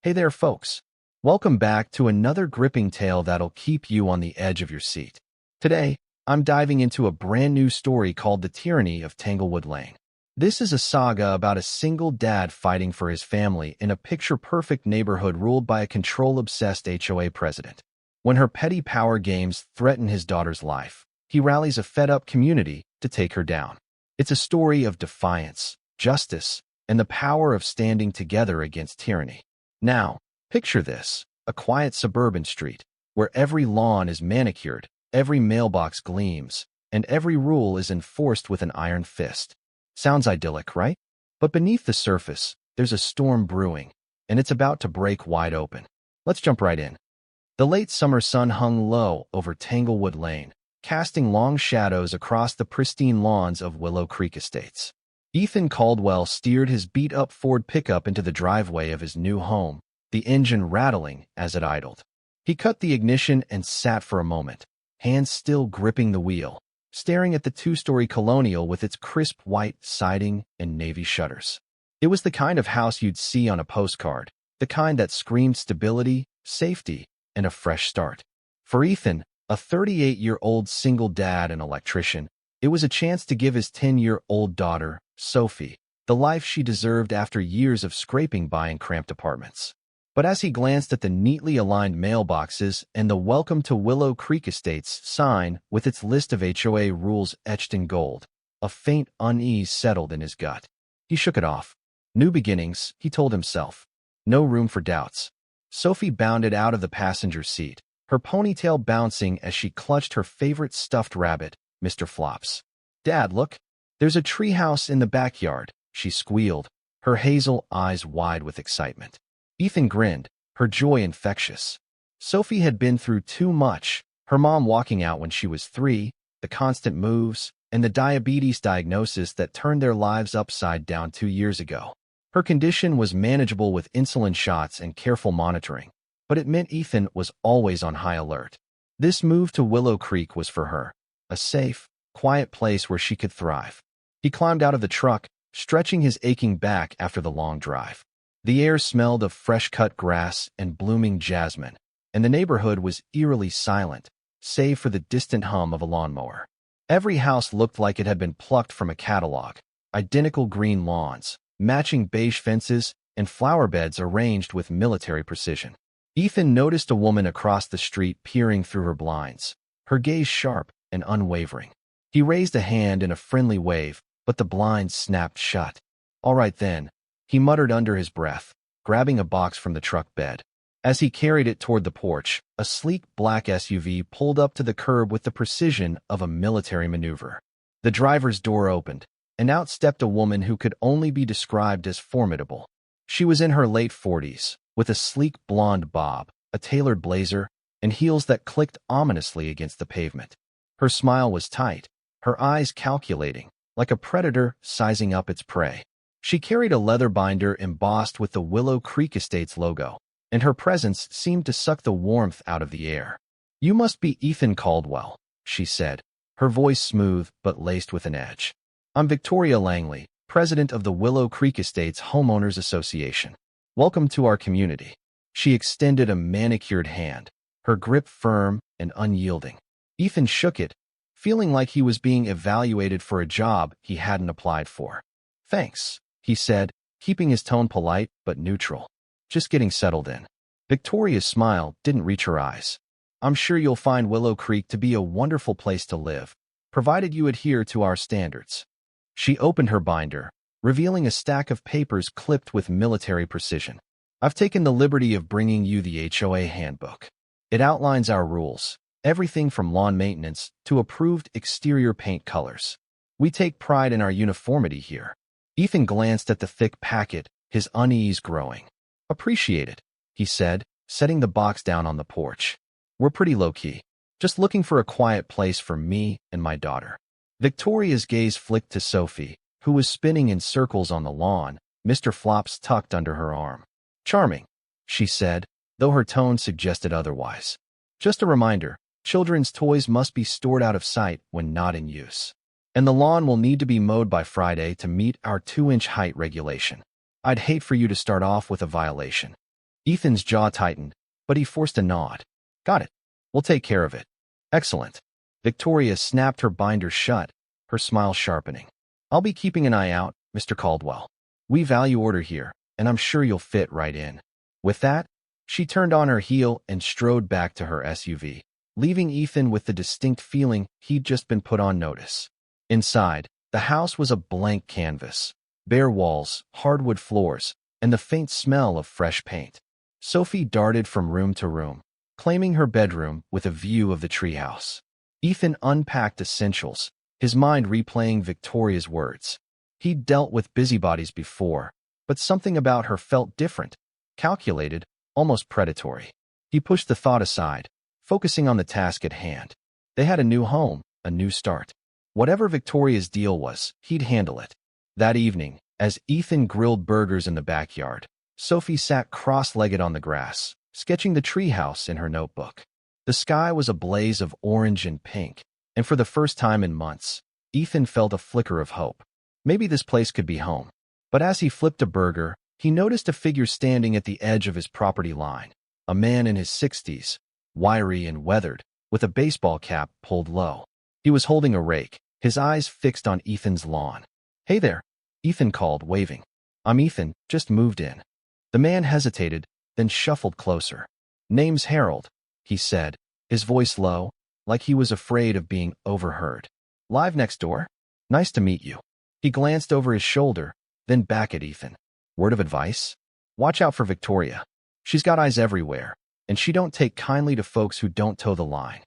Hey there, folks. Welcome back to another gripping tale that'll keep you on the edge of your seat. Today, I'm diving into a brand new story called The Tyranny of Tanglewood Lane. This is a saga about a single dad fighting for his family in a picture-perfect neighborhood ruled by a control-obsessed HOA president. When her petty power games threaten his daughter's life, he rallies a fed-up community to take her down. It's a story of defiance, justice, and the power of standing together against tyranny. Now, picture this, a quiet suburban street, where every lawn is manicured, every mailbox gleams, and every rule is enforced with an iron fist. Sounds idyllic, right? But beneath the surface, there's a storm brewing, and it's about to break wide open. Let's jump right in. The late summer sun hung low over Tanglewood Lane, casting long shadows across the pristine lawns of Willow Creek estates. Ethan Caldwell steered his beat-up Ford pickup into the driveway of his new home, the engine rattling as it idled. He cut the ignition and sat for a moment, hands still gripping the wheel, staring at the two-story colonial with its crisp white siding and navy shutters. It was the kind of house you'd see on a postcard, the kind that screamed stability, safety, and a fresh start. For Ethan, a 38-year-old single dad and electrician, it was a chance to give his 10-year-old daughter, Sophie, the life she deserved after years of scraping by in cramped apartments. But as he glanced at the neatly aligned mailboxes and the Welcome to Willow Creek Estates sign with its list of HOA rules etched in gold, a faint unease settled in his gut. He shook it off. New beginnings, he told himself. No room for doubts. Sophie bounded out of the passenger seat, her ponytail bouncing as she clutched her favorite stuffed rabbit, Mr. Flops. "Dad, look. There's a treehouse in the backyard," she squealed, her hazel eyes wide with excitement. Ethan grinned, her joy infectious. Sophie had been through too much, her mom walking out when she was 3, the constant moves, and the diabetes diagnosis that turned their lives upside down 2 years ago. Her condition was manageable with insulin shots and careful monitoring, but it meant Ethan was always on high alert. This move to Willow Creek was for her, a safe, quiet place where she could thrive. He climbed out of the truck, stretching his aching back after the long drive. The air smelled of fresh-cut grass and blooming jasmine, and the neighborhood was eerily silent, save for the distant hum of a lawnmower. Every house looked like it had been plucked from a catalog, identical green lawns, matching beige fences, and flower beds arranged with military precision. Ethan noticed a woman across the street peering through her blinds, her gaze sharp and unwavering. He raised a hand in a friendly wave, but the blinds snapped shut. "All right then," he muttered under his breath, grabbing a box from the truck bed. As he carried it toward the porch, a sleek black SUV pulled up to the curb with the precision of a military maneuver. The driver's door opened, and out stepped a woman who could only be described as formidable. She was in her late 40s, with a sleek blonde bob, a tailored blazer, and heels that clicked ominously against the pavement. Her smile was tight, her eyes calculating, like a predator sizing up its prey. She carried a leather binder embossed with the Willow Creek Estates logo, and her presence seemed to suck the warmth out of the air. "You must be Ethan Caldwell," she said, her voice smooth but laced with an edge. "I'm Victoria Langley, president of the Willow Creek Estates Homeowners Association. Welcome to our community." She extended a manicured hand, her grip firm and unyielding. Ethan shook it, feeling like he was being evaluated for a job he hadn't applied for. "Thanks," he said, keeping his tone polite but neutral. "Just getting settled in." Victoria's smile didn't reach her eyes. "I'm sure you'll find Willow Creek to be a wonderful place to live, provided you adhere to our standards." She opened her binder, revealing a stack of papers clipped with military precision. "I've taken the liberty of bringing you the HOA handbook. It outlines our rules, everything from lawn maintenance to approved exterior paint colors. We take pride in our uniformity here." Ethan glanced at the thick packet, his unease growing. "Appreciate it," he said, setting the box down on the porch. "We're pretty low-key, just looking for a quiet place for me and my daughter." Victoria's gaze flicked to Sophie, who was spinning in circles on the lawn, Mr. Flops tucked under her arm. "Charming," she said, though her tone suggested otherwise. "Just a reminder, children's toys must be stored out of sight when not in use. And the lawn will need to be mowed by Friday to meet our 2-inch height regulation. I'd hate for you to start off with a violation." Ethan's jaw tightened, but he forced a nod. Got it. We'll take care of it. Excellent. Victoria snapped her binder shut, her smile sharpening. I'll be keeping an eye out, Mr. Caldwell. We value order here, and I'm sure you'll fit right in. With that, she turned on her heel and strode back to her SUV, leaving Ethan with the distinct feeling he'd just been put on notice. Inside, the house was a blank canvas. Bare walls, hardwood floors, and the faint smell of fresh paint. Sophie darted from room to room, claiming her bedroom with a view of the treehouse. Ethan unpacked essentials, his mind replaying Victoria's words. He'd dealt with busybodies before, but something about her felt different, calculated, almost predatory. He pushed the thought aside, focusing on the task at hand. They had a new home, a new start. Whatever Victoria's deal was, he'd handle it. That evening, as Ethan grilled burgers in the backyard, Sophie sat cross-legged on the grass, sketching the treehouse in her notebook. The sky was a blaze of orange and pink, and for the first time in months, Ethan felt a flicker of hope. Maybe this place could be home. But as he flipped a burger, he noticed a figure standing at the edge of his property line. A man in his 60s, wiry and weathered, with a baseball cap pulled low. He was holding a rake, his eyes fixed on Ethan's lawn. Hey there, Ethan called, waving. I'm Ethan, just moved in. The man hesitated, then shuffled closer. Name's Harold, he said, his voice low, like he was afraid of being overheard. Live next door? Nice to meet you. He glanced over his shoulder, then back at Ethan. Word of advice? Watch out for Victoria. She's got eyes everywhere, and she don't take kindly to folks who don't toe the line.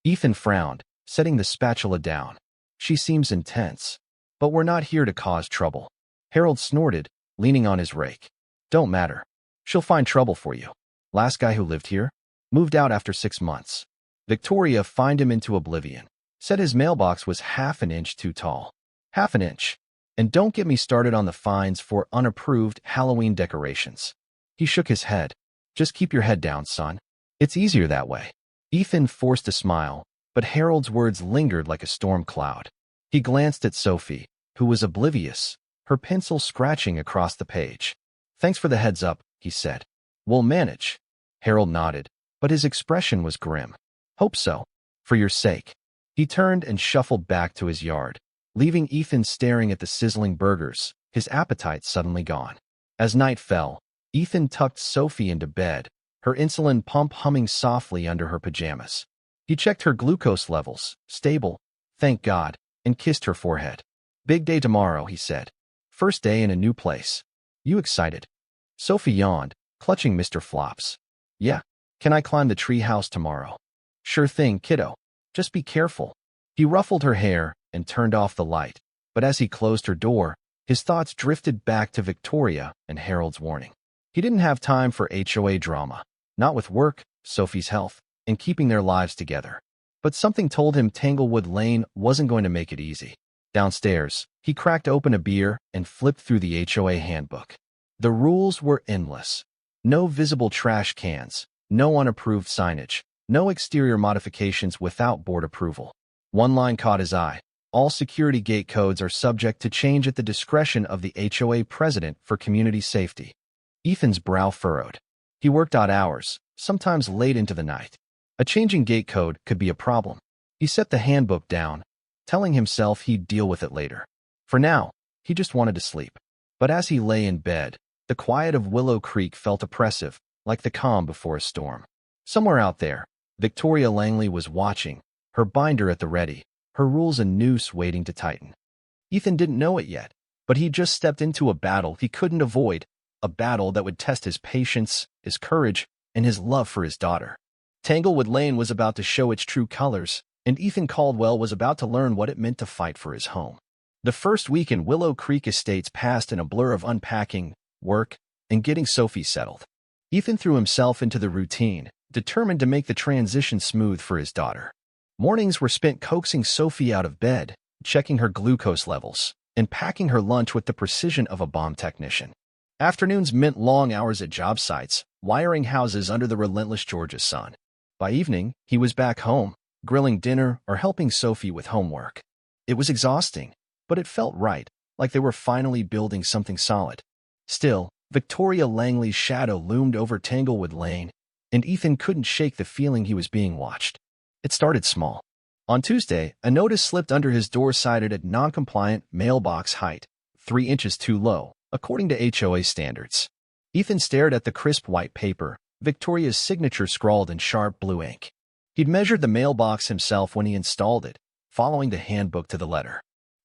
Ethan frowned, setting the spatula down. She seems intense, but we're not here to cause trouble. Harold snorted, leaning on his rake. Don't matter. She'll find trouble for you. Last guy who lived here? Moved out after 6 months. Victoria fined him into oblivion. Said his mailbox was half an inch too tall. Half an inch. And don't get me started on the fines for unapproved Halloween decorations. He shook his head. Just keep your head down, son. It's easier that way. Ethan forced a smile, but Harold's words lingered like a storm cloud. He glanced at Sophie, who was oblivious, her pencil scratching across the page. Thanks for the heads up, he said. We'll manage. Harold nodded, but his expression was grim. Hope so. For your sake. He turned and shuffled back to his yard, leaving Ethan staring at the sizzling burgers, his appetite suddenly gone. As night fell, Ethan tucked Sophie into bed, her insulin pump humming softly under her pajamas. He checked her glucose levels, stable, thank God, and kissed her forehead. Big day tomorrow, he said. First day in a new place. You excited? Sophie yawned, clutching Mr. Flops. Yeah. Can I climb the tree house tomorrow? Sure thing, kiddo. Just be careful. He ruffled her hair and turned off the light, but as he closed her door, his thoughts drifted back to Victoria and Harold's warning. He didn't have time for HOA drama, not with work, Sophie's health, and keeping their lives together. But something told him Tanglewood Lane wasn't going to make it easy. Downstairs, he cracked open a beer and flipped through the HOA handbook. The rules were endless. No visible trash cans, no unapproved signage, no exterior modifications without board approval. One line caught his eye. All security gate codes are subject to change at the discretion of the HOA president for community safety. Ethan's brow furrowed. He worked odd hours, sometimes late into the night. A changing gate code could be a problem. He set the handbook down, telling himself he'd deal with it later. For now, he just wanted to sleep. But as he lay in bed, the quiet of Willow Creek felt oppressive, like the calm before a storm. Somewhere out there, Victoria Langley was watching, her binder at the ready, her rules a noose waiting to tighten. Ethan didn't know it yet, but he just stepped into a battle he couldn't avoid, a battle that would test his patience, his courage, and his love for his daughter. Tanglewood Lane was about to show its true colors, and Ethan Caldwell was about to learn what it meant to fight for his home. The first week in Willow Creek Estates passed in a blur of unpacking, work, and getting Sophie settled. Ethan threw himself into the routine, determined to make the transition smooth for his daughter. Mornings were spent coaxing Sophie out of bed, checking her glucose levels, and packing her lunch with the precision of a bomb technician. Afternoons meant long hours at job sites, wiring houses under the relentless Georgia sun. By evening, he was back home, grilling dinner or helping Sophie with homework. It was exhausting, but it felt right, like they were finally building something solid. Still, Victoria Langley's shadow loomed over Tanglewood Lane, and Ethan couldn't shake the feeling he was being watched. It started small. On Tuesday, a notice slipped under his door cited at non-compliant mailbox height, 3 inches too low, according to HOA standards. Ethan stared at the crisp white paper, Victoria's signature scrawled in sharp blue ink. He'd measured the mailbox himself when he installed it, following the handbook to the letter.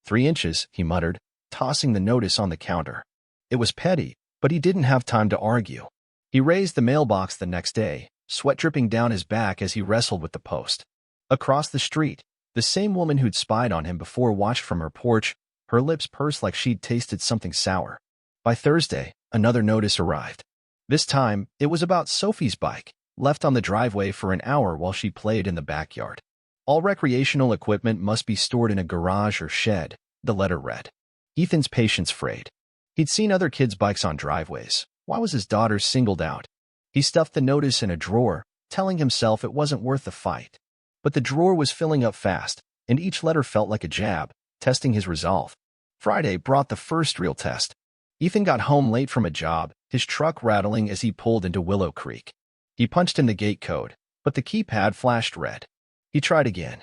3 inches, he muttered, tossing the notice on the counter. It was petty, but he didn't have time to argue. He raised the mailbox the next day, sweat dripping down his back as he wrestled with the post. Across the street, the same woman who'd spied on him before watched from her porch, her lips pursed like she'd tasted something sour. By Thursday, another notice arrived. This time, it was about Sophie's bike, left on the driveway for an hour while she played in the backyard. All recreational equipment must be stored in a garage or shed, the letter read. Ethan's patience frayed. He'd seen other kids' bikes on driveways. Why was his daughter singled out? He stuffed the notice in a drawer, telling himself it wasn't worth the fight. But the drawer was filling up fast, and each letter felt like a jab, testing his resolve. Friday brought the first real test. Ethan got home late from a job, his truck rattling as he pulled into Willow Creek. He punched in the gate code, but the keypad flashed red. He tried again.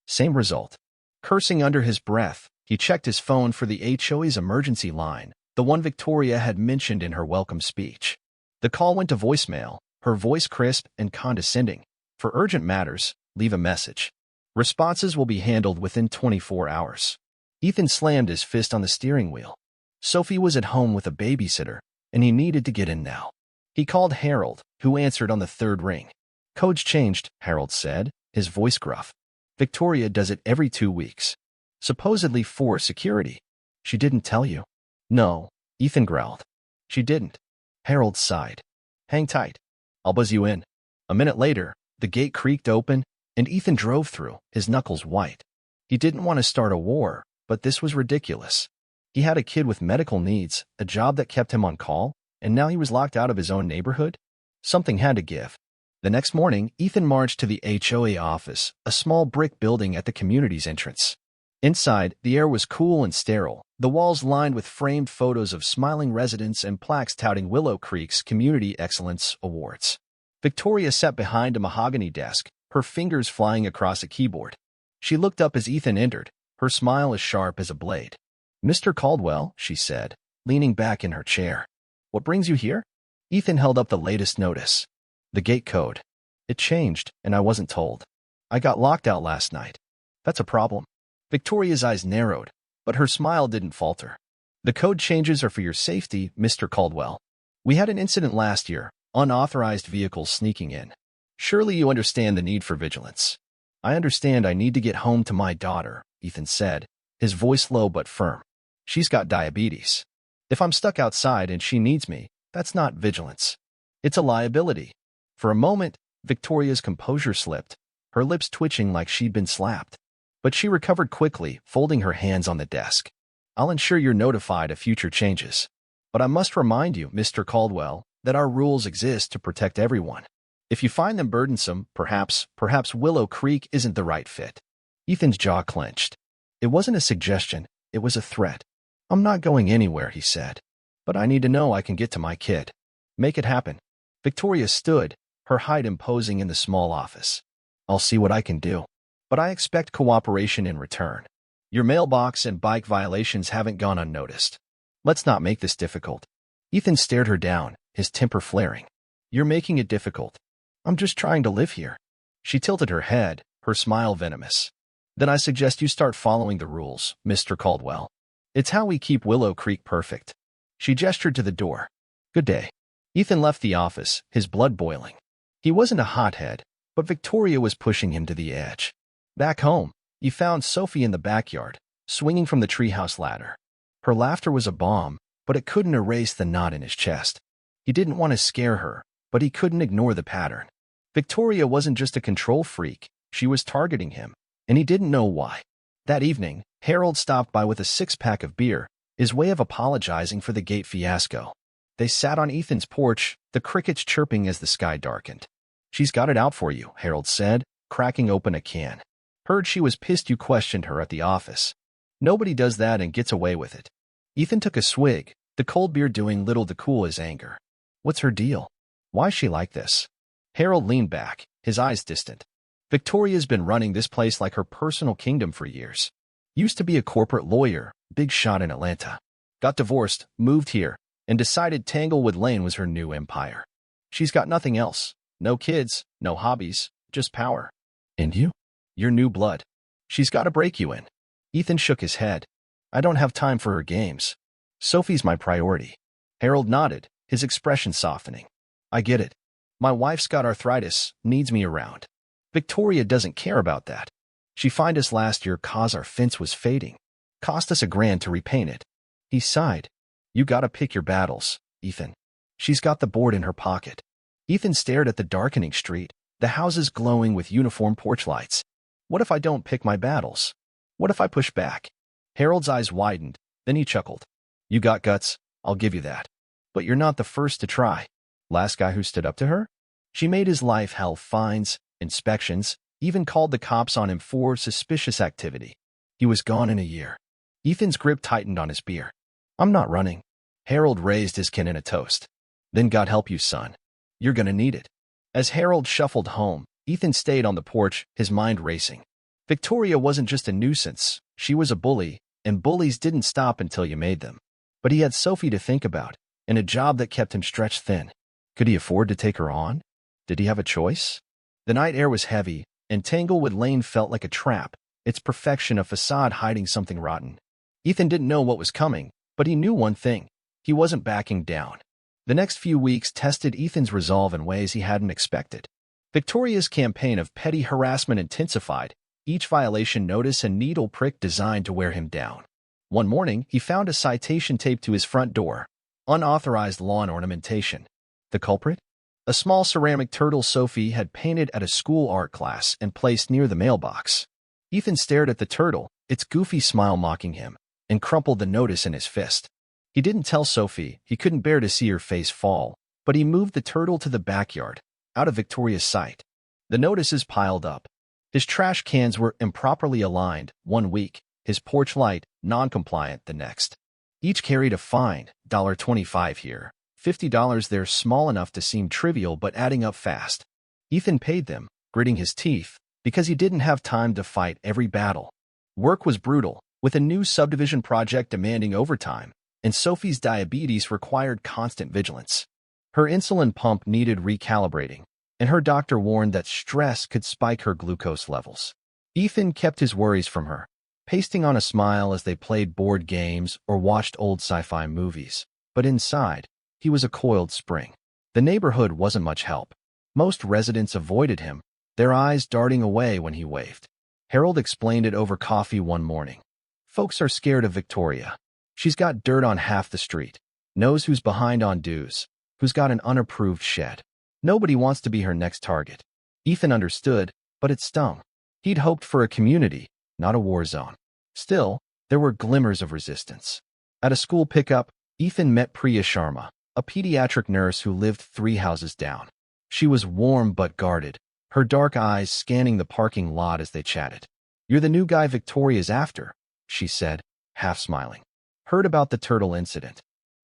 Same result. Cursing under his breath, he checked his phone for the HOA's emergency line, the one Victoria had mentioned in her welcome speech. The call went to voicemail, her voice crisp and condescending. For urgent matters, leave a message. Responses will be handled within 24 hours. Ethan slammed his fist on the steering wheel. Sophie was at home with a babysitter, and he needed to get in now. He called Harold, who answered on the third ring. Codes changed, Harold said, his voice gruff. Victoria does it every 2 weeks. Supposedly for security. She didn't tell you. No, Ethan growled. She didn't. Harold sighed. Hang tight. I'll buzz you in. A minute later, the gate creaked open, and Ethan drove through, his knuckles white. He didn't want to start a war, but this was ridiculous. He had a kid with medical needs, a job that kept him on call, and now he was locked out of his own neighborhood? Something had to give. The next morning, Ethan marched to the HOA office, a small brick building at the community's entrance. Inside, the air was cool and sterile, the walls lined with framed photos of smiling residents and plaques touting Willow Creek's Community Excellence Awards. Victoria sat behind a mahogany desk, her fingers flying across a keyboard. She looked up as Ethan entered, her smile as sharp as a blade. Mr. Caldwell, she said, leaning back in her chair. What brings you here? Ethan held up the latest notice. The gate code. It changed, and I wasn't told. I got locked out last night. That's a problem. Victoria's eyes narrowed, but her smile didn't falter. The code changes are for your safety, Mr. Caldwell. We had an incident last year, unauthorized vehicles sneaking in. Surely you understand the need for vigilance. I understand I need to get home to my daughter, Ethan said, his voice low but firm. She's got diabetes. If I'm stuck outside and she needs me, that's not vigilance. It's a liability. For a moment, Victoria's composure slipped, her lips twitching like she'd been slapped. But she recovered quickly, folding her hands on the desk. I'll ensure you're notified of future changes. But I must remind you, Mr. Caldwell, that our rules exist to protect everyone. If you find them burdensome, perhaps Willow Creek isn't the right fit. Ethan's jaw clenched. It wasn't a suggestion, it was a threat. I'm not going anywhere, he said. But I need to know I can get to my kid. Make it happen. Victoria stood, her height imposing in the small office. I'll see what I can do. But I expect cooperation in return. Your mailbox and bike violations haven't gone unnoticed. Let's not make this difficult. Ethan stared her down, his temper flaring. You're making it difficult. I'm just trying to live here. She tilted her head, her smile venomous. Then I suggest you start following the rules, Mr. Caldwell. It's how we keep Willow Creek perfect. She gestured to the door. Good day. Ethan left the office, his blood boiling. He wasn't a hothead, but Victoria was pushing him to the edge. Back home, he found Sophie in the backyard, swinging from the treehouse ladder. Her laughter was a bomb, but it couldn't erase the knot in his chest. He didn't want to scare her, but he couldn't ignore the pattern. Victoria wasn't just a control freak, she was targeting him, and he didn't know why. That evening, Harold stopped by with a 6-pack of beer, his way of apologizing for the gate fiasco. They sat on Ethan's porch, the crickets chirping as the sky darkened. She's got it out for you, Harold said, cracking open a can. Heard she was pissed you questioned her at the office. Nobody does that and gets away with it. Ethan took a swig, the cold beer doing little to cool his anger. What's her deal? Why's she like this? Harold leaned back, his eyes distant. Victoria's been running this place like her personal kingdom for years. Used to be a corporate lawyer, big shot in Atlanta. Got divorced, moved here, and decided Tanglewood Lane was her new empire. She's got nothing else. No kids, no hobbies, just power. And you? You're new blood. She's got to break you in. Ethan shook his head. I don't have time for her games. Sophie's my priority. Harold nodded, his expression softening. I get it. My wife's got arthritis, needs me around. Victoria doesn't care about that. She fined us last year 'cause our fence was fading. Cost us $1,000 to repaint it. He sighed. You gotta pick your battles, Ethan. She's got the board in her pocket. Ethan stared at the darkening street, the houses glowing with uniform porch lights. What if I don't pick my battles? What if I push back? Harold's eyes widened, then he chuckled. You got guts, I'll give you that. But you're not the first to try. Last guy who stood up to her? She made his life hell, fines, inspections, even called the cops on him for suspicious activity. He was gone in a year. Ethan's grip tightened on his beer. I'm not running. Harold raised his chin in a toast. Then God help you, son. You're gonna need it. As Harold shuffled home, Ethan stayed on the porch, his mind racing. Victoria wasn't just a nuisance, she was a bully, and bullies didn't stop until you made them. But he had Sophie to think about, and a job that kept him stretched thin. Could he afford to take her on? Did he have a choice? The night air was heavy, and Tanglewood Lane felt like a trap, its perfection a facade hiding something rotten. Ethan didn't know what was coming, but he knew one thing. He wasn't backing down. The next few weeks tested Ethan's resolve in ways he hadn't expected. Victoria's campaign of petty harassment intensified, each violation notice and needle prick designed to wear him down. One morning, he found a citation taped to his front door. Unauthorized lawn ornamentation. The culprit? A small ceramic turtle Sophie had painted at a school art class and placed near the mailbox. Ethan stared at the turtle, its goofy smile mocking him, and crumpled the notice in his fist. He didn't tell Sophie, he couldn't bear to see her face fall, but he moved the turtle to the backyard, out of Victoria's sight. The notices piled up. His trash cans were improperly aligned, one week, his porch light, non-compliant, the next. Each carried a fine, $25 here, $50 there, small enough to seem trivial but adding up fast. Ethan paid them, gritting his teeth, because he didn't have time to fight every battle. Work was brutal, with a new subdivision project demanding overtime, and Sophie's diabetes required constant vigilance. Her insulin pump needed recalibrating, and her doctor warned that stress could spike her glucose levels. Ethan kept his worries from her, pasting on a smile as they played board games or watched old sci-fi movies. But inside, he was a coiled spring. The neighborhood wasn't much help. Most residents avoided him, their eyes darting away when he waved. Harold explained it over coffee one morning. Folks are scared of Victoria. She's got dirt on half the street, knows who's behind on dues, who's got an unapproved shed. Nobody wants to be her next target. Ethan understood, but it stung. He'd hoped for a community, not a war zone. Still, there were glimmers of resistance. At a school pickup, Ethan met Priya Sharma, a pediatric nurse who lived 3 houses down. She was warm but guarded, her dark eyes scanning the parking lot as they chatted. You're the new guy Victoria's after, she said, half smiling. Heard about the turtle incident.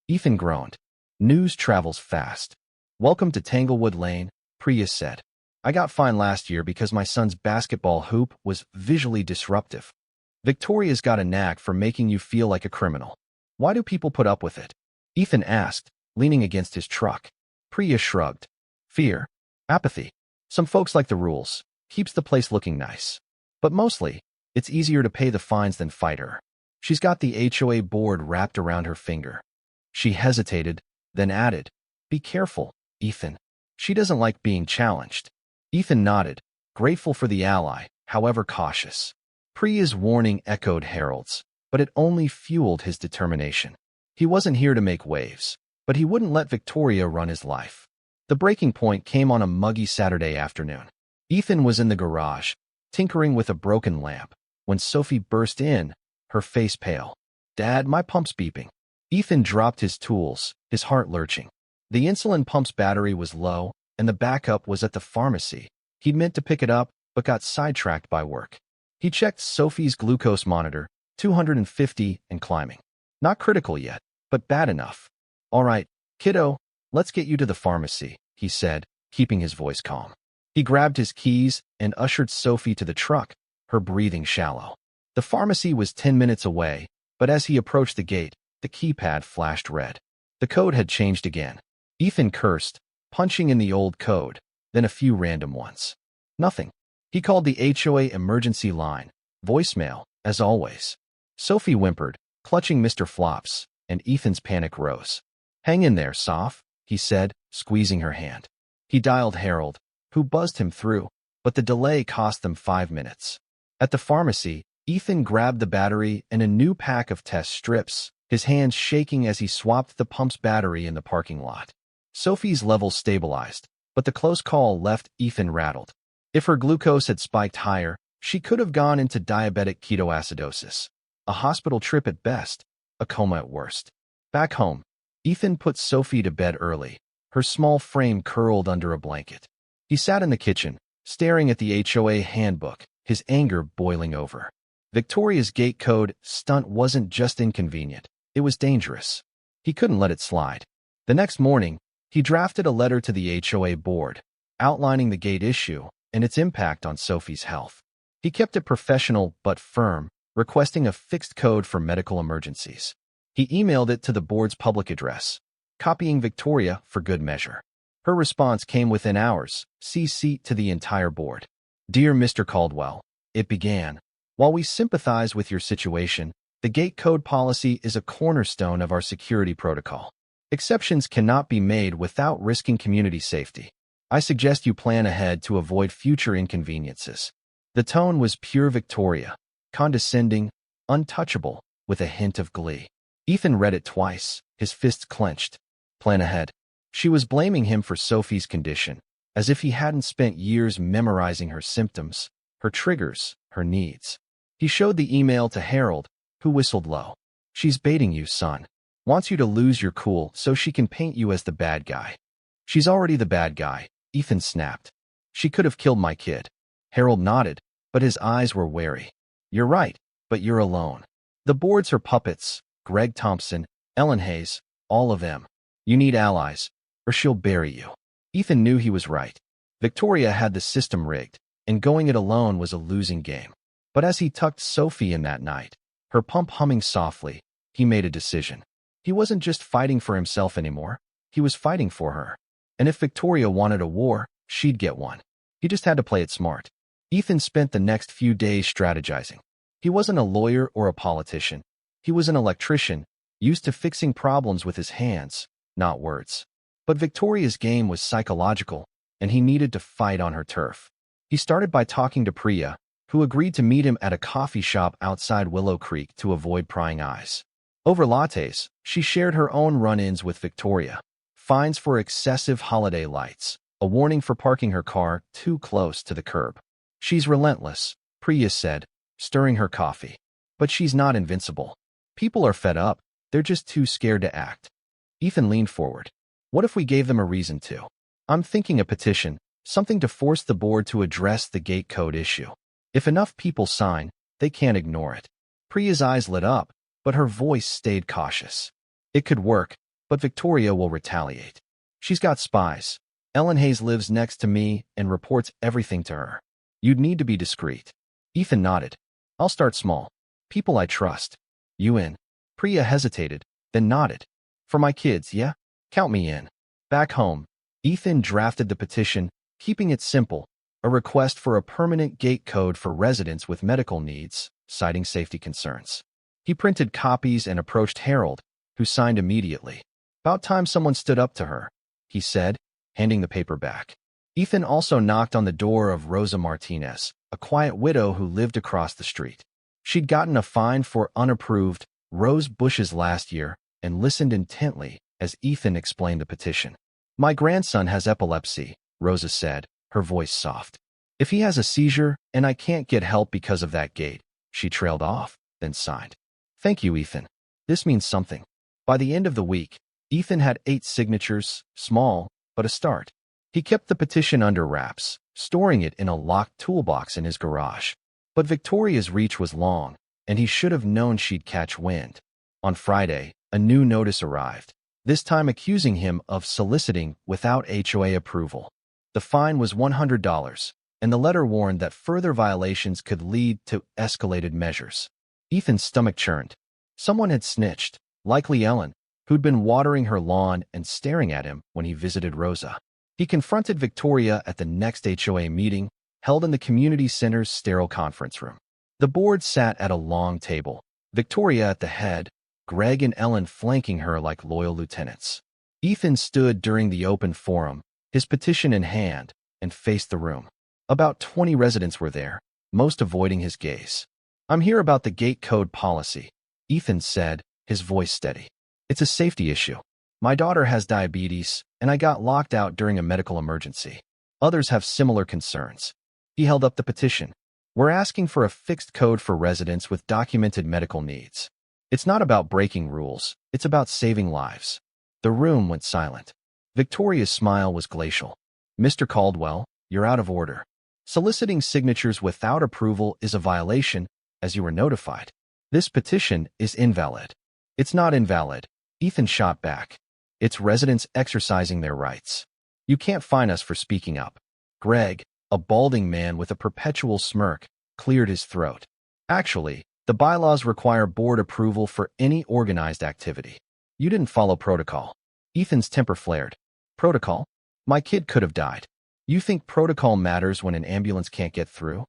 Ethan groaned. News travels fast. Welcome to Tanglewood Lane, Priya said. I got fined last year because my son's basketball hoop was visually disruptive. Victoria's got a knack for making you feel like a criminal. Why do people put up with it? Ethan asked, leaning against his truck. Priya shrugged. Fear. Apathy. Some folks like the rules. Keeps the place looking nice. But mostly, it's easier to pay the fines than fight her. She's got the HOA board wrapped around her finger. She hesitated, then added, Be careful, Ethan. She doesn't like being challenged. Ethan nodded, grateful for the ally, however cautious. Priya's warning echoed Harold's, but it only fueled his determination. He wasn't here to make waves, but he wouldn't let Victoria run his life. The breaking point came on a muggy Saturday afternoon. Ethan was in the garage, tinkering with a broken lamp, when Sophie burst in, her face pale. Dad, my pump's beeping. Ethan dropped his tools, his heart lurching. The insulin pump's battery was low, and the backup was at the pharmacy. He'd meant to pick it up, but got sidetracked by work. He checked Sophie's glucose monitor, 250 and climbing. Not critical yet. but bad enough. All right, kiddo, let's get you to the pharmacy, he said, keeping his voice calm. He grabbed his keys and ushered Sophie to the truck, her breathing shallow. The pharmacy was 10 minutes away, but as he approached the gate, the keypad flashed red. The code had changed again. Ethan cursed, punching in the old code, then a few random ones. Nothing. He called the HOA emergency line. Voicemail, as always. Sophie whimpered, clutching Mr. Flops, and Ethan's panic rose. Hang in there, Soph, he said, squeezing her hand. He dialed Harold, who buzzed him through, but the delay cost them 5 minutes. At the pharmacy, Ethan grabbed the battery and a new pack of test strips, his hands shaking as he swapped the pump's battery in the parking lot. Sophie's levels stabilized, but the close call left Ethan rattled. If her glucose had spiked higher, she could have gone into diabetic ketoacidosis. A hospital trip at best, a coma at worst. Back home, Ethan put Sophie to bed early, her small frame curled under a blanket. He sat in the kitchen, staring at the HOA handbook, his anger boiling over. Victoria's gate code stunt wasn't just inconvenient, it was dangerous. He couldn't let it slide. The next morning, he drafted a letter to the HOA board, outlining the gate issue and its impact on Sophie's health. He kept it professional but firm, requesting a fixed code for medical emergencies. He emailed it to the board's public address, copying Victoria for good measure. Her response came within hours, CC to the entire board. Dear Mr. Caldwell, it began. While we sympathize with your situation, the gate code policy is a cornerstone of our security protocol. Exceptions cannot be made without risking community safety. I suggest you plan ahead to avoid future inconveniences. The tone was pure Victoria, condescending, untouchable, with a hint of glee. Ethan read it twice, his fists clenched. Plan ahead. She was blaming him for Sophie's condition, as if he hadn't spent years memorizing her symptoms, her triggers, her needs. He showed the email to Harold, who whistled low. She's baiting you, son. Wants you to lose your cool so she can paint you as the bad guy. She's already the bad guy, Ethan snapped. She could have killed my kid. Harold nodded, but his eyes were wary. You're right, but you're alone. The board's her puppets, Greg Thompson, Ellen Hayes, all of them. You need allies, or she'll bury you. Ethan knew he was right. Victoria had the system rigged, and going it alone was a losing game. But as he tucked Sophie in that night, her pump humming softly, he made a decision. He wasn't just fighting for himself anymore, he was fighting for her. And if Victoria wanted a war, she'd get one. He just had to play it smart. Ethan spent the next few days strategizing. He wasn't a lawyer or a politician. He was an electrician, used to fixing problems with his hands, not words. But Victoria's game was psychological, and he needed to fight on her turf. He started by talking to Priya, who agreed to meet him at a coffee shop outside Willow Creek to avoid prying eyes. Over lattes, she shared her own run-ins with Victoria. Fines for excessive holiday lights, a warning for parking her car too close to the curb. She's relentless, Priya said, stirring her coffee. But she's not invincible. People are fed up, they're just too scared to act. Ethan leaned forward. What if we gave them a reason to? I'm thinking a petition, something to force the board to address the gate code issue. If enough people sign, they can't ignore it. Priya's eyes lit up, but her voice stayed cautious. It could work, but Victoria will retaliate. She's got spies. Ellen Hayes lives next to me and reports everything to her. You'd need to be discreet. Ethan nodded. I'll start small. People I trust. You in? Priya hesitated, then nodded. For my kids, yeah? Count me in. Back home, Ethan drafted the petition, keeping it simple, a request for a permanent gate code for residents with medical needs, citing safety concerns. He printed copies and approached Harold, who signed immediately. About time someone stood up to her, he said, handing the paper back. Ethan also knocked on the door of Rosa Martinez, a quiet widow who lived across the street. She'd gotten a fine for unapproved rose bushes last year and listened intently as Ethan explained the petition. My grandson has epilepsy, Rosa said, her voice soft. If he has a seizure and I can't get help because of that gate, she trailed off, then signed. Thank you, Ethan. This means something. By the end of the week, Ethan had 8 signatures, small, but a start. He kept the petition under wraps, storing it in a locked toolbox in his garage. But Victoria's reach was long, and he should have known she'd catch wind. On Friday, A new notice arrived, this time accusing him of soliciting without HOA approval. The fine was $100, and the letter warned that further violations could lead to escalated measures. Ethan's stomach churned. Someone had snitched, likely Ellen, who'd been watering her lawn and staring at him when he visited Rosa. He confronted Victoria at the next HOA meeting, held in the community center's sterile conference room. The board sat at a long table, Victoria at the head, Greg and Ellen flanking her like loyal lieutenants. Ethan stood during the open forum, his petition in hand, and faced the room. About 20 residents were there, most avoiding his gaze. "I'm here about the gate code policy," Ethan said, his voice steady. "It's a safety issue. My daughter has diabetes, and I got locked out during a medical emergency. Others have similar concerns." He held up the petition. "We're asking for a fixed code for residents with documented medical needs. It's not about breaking rules, it's about saving lives." The room went silent. Victoria's smile was glacial. "Mr. Caldwell, you're out of order. Soliciting signatures without approval is a violation, as you were notified. This petition is invalid." "It's not invalid," Ethan shot back. "It's residents exercising their rights. You can't fine us for speaking up." Greg, a balding man with a perpetual smirk, cleared his throat. "Actually, the bylaws require board approval for any organized activity. You didn't follow protocol." Ethan's temper flared. "Protocol? My kid could have died. You think protocol matters when an ambulance can't get through?"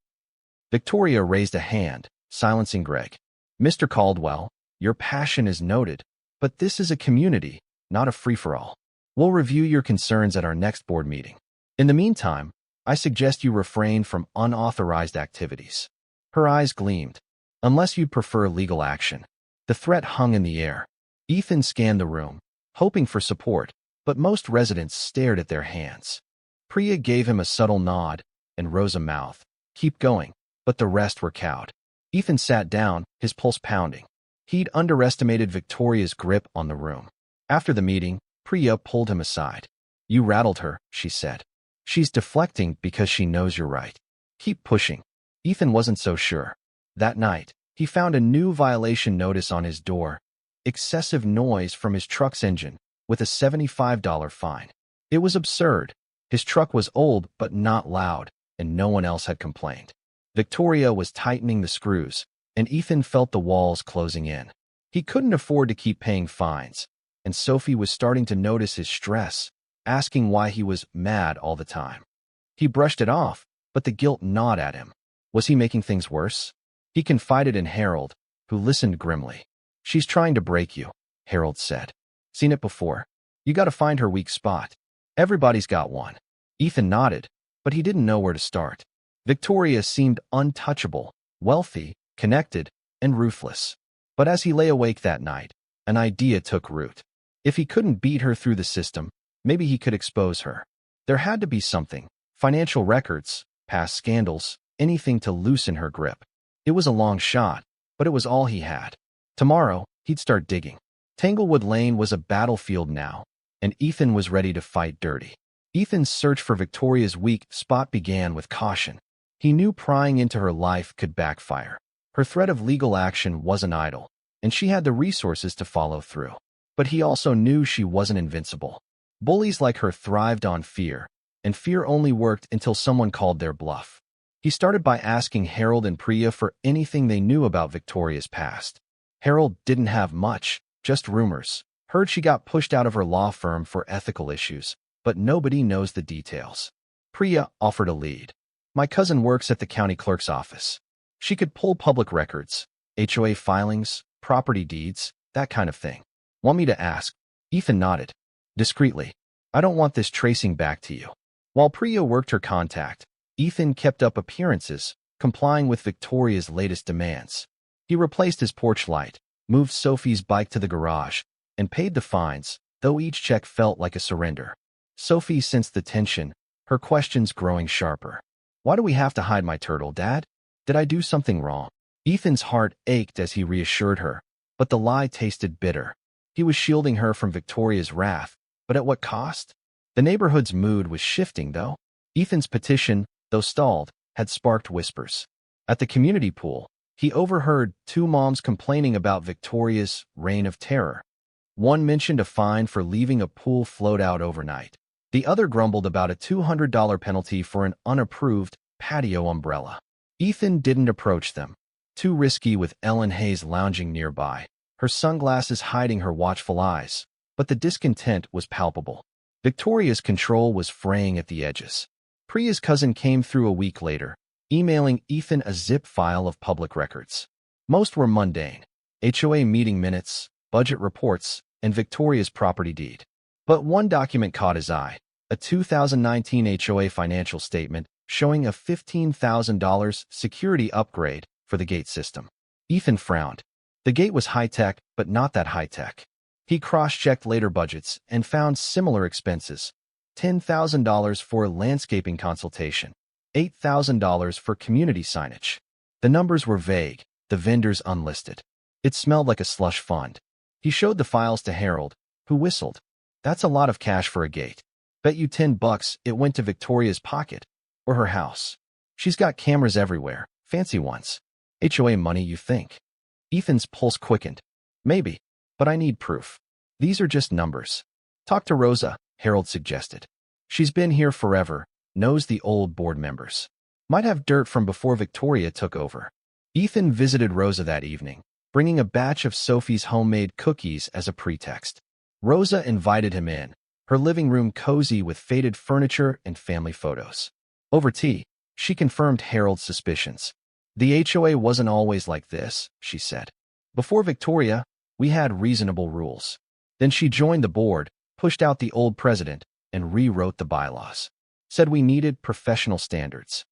Victoria raised a hand, silencing Greg. "Mr. Caldwell, your passion is noted, but this is a community, not a free-for-all. We'll review your concerns at our next board meeting. In the meantime, I suggest you refrain from unauthorized activities." Her eyes gleamed. "Unless you'd prefer legal action." The threat hung in the air. Ethan scanned the room, hoping for support, but most residents stared at their hands. Priya gave him a subtle nod, and Rosa mouthed, "Keep going," but the rest were cowed. Ethan sat down, his pulse pounding. He'd underestimated Victoria's grip on the room. After the meeting, Priya pulled him aside. "You rattled her," she said. "She's deflecting because she knows you're right. Keep pushing." Ethan wasn't so sure. That night, he found a new violation notice on his door: excessive noise from his truck's engine, with a $75 fine. It was absurd. His truck was old but not loud, and no one else had complained. Victoria was tightening the screws, and Ethan felt the walls closing in. He couldn't afford to keep paying fines, and Sophie was starting to notice his stress, asking why he was mad all the time. He brushed it off, but the guilt gnawed at him. Was he making things worse? He confided in Harold, who listened grimly. "She's trying to break you," Harold said. "Seen it before. You gotta find her weak spot. Everybody's got one." Ethan nodded, but he didn't know where to start. Victoria seemed untouchable, wealthy, connected, and ruthless. But as he lay awake that night, an idea took root. If he couldn't beat her through the system, maybe he could expose her. There had to be something: financial records, past scandals, anything to loosen her grip. It was a long shot, but it was all he had. Tomorrow, he'd start digging. Tanglewood Lane was a battlefield now, and Ethan was ready to fight dirty. Ethan's search for Victoria's weak spot began with caution. He knew prying into her life could backfire. Her threat of legal action wasn't idle, and she had the resources to follow through. But he also knew she wasn't invincible. Bullies like her thrived on fear, and fear only worked until someone called their bluff. He started by asking Harold and Priya for anything they knew about Victoria's past. Harold didn't have much, just rumors. Heard she got pushed out of her law firm for ethical issues, but nobody knows the details. Priya offered a lead. "My cousin works at the county clerk's office. She could pull public records, HOA filings, property deeds, that kind of thing. Want me to ask?" Ethan nodded. Discreetly. "I don't want this tracing back to you." While Priya worked her contact, Ethan kept up appearances, complying with Victoria's latest demands. He replaced his porch light, moved Sophie's bike to the garage, and paid the fines, though each check felt like a surrender. Sophie sensed the tension, her questions growing sharper. "Why do we have to hide my turtle, Dad? Did I do something wrong?" Ethan's heart ached as he reassured her, but the lie tasted bitter. He was shielding her from Victoria's wrath, but at what cost? The neighborhood's mood was shifting, though. Ethan's petition, though stalled, had sparked whispers. At the community pool, he overheard two moms complaining about Victoria's reign of terror. One mentioned a fine for leaving a pool float out overnight. The other grumbled about a $200 penalty for an unapproved patio umbrella. Ethan didn't approach them. Too risky with Ellen Hayes lounging nearby, her sunglasses hiding her watchful eyes. But the discontent was palpable. Victoria's control was fraying at the edges. Priya's cousin came through a week later, emailing Ethan a zip file of public records. Most were mundane: HOA meeting minutes, budget reports, and Victoria's property deed. But one document caught his eye: a 2019 HOA financial statement showing a $15,000 security upgrade for the gate system. Ethan frowned. The gate was high-tech, but not that high-tech. He cross-checked later budgets and found similar expenses: $10,000 for landscaping consultation, $8,000 for community signage. The numbers were vague, the vendors unlisted. It smelled like a slush fund. He showed the files to Harold, who whistled. "That's a lot of cash for a gate. Bet you $10 it went to Victoria's pocket. Or her house. She's got cameras everywhere, fancy ones. HOA money, you think?" Ethan's pulse quickened. "Maybe, but I need proof. These are just numbers." "Talk to Rosa," Harold suggested. "She's been here forever, knows the old board members. Might have dirt from before Victoria took over." Ethan visited Rosa that evening, bringing a batch of Sophie's homemade cookies as a pretext. Rosa invited him in, her living room cozy with faded furniture and family photos. Over tea, she confirmed Harold's suspicions. "The HOA wasn't always like this," she said. "Before Victoria, we had reasonable rules. Then she joined the board, pushed out the old president, and rewrote the bylaws. Said we needed professional standards.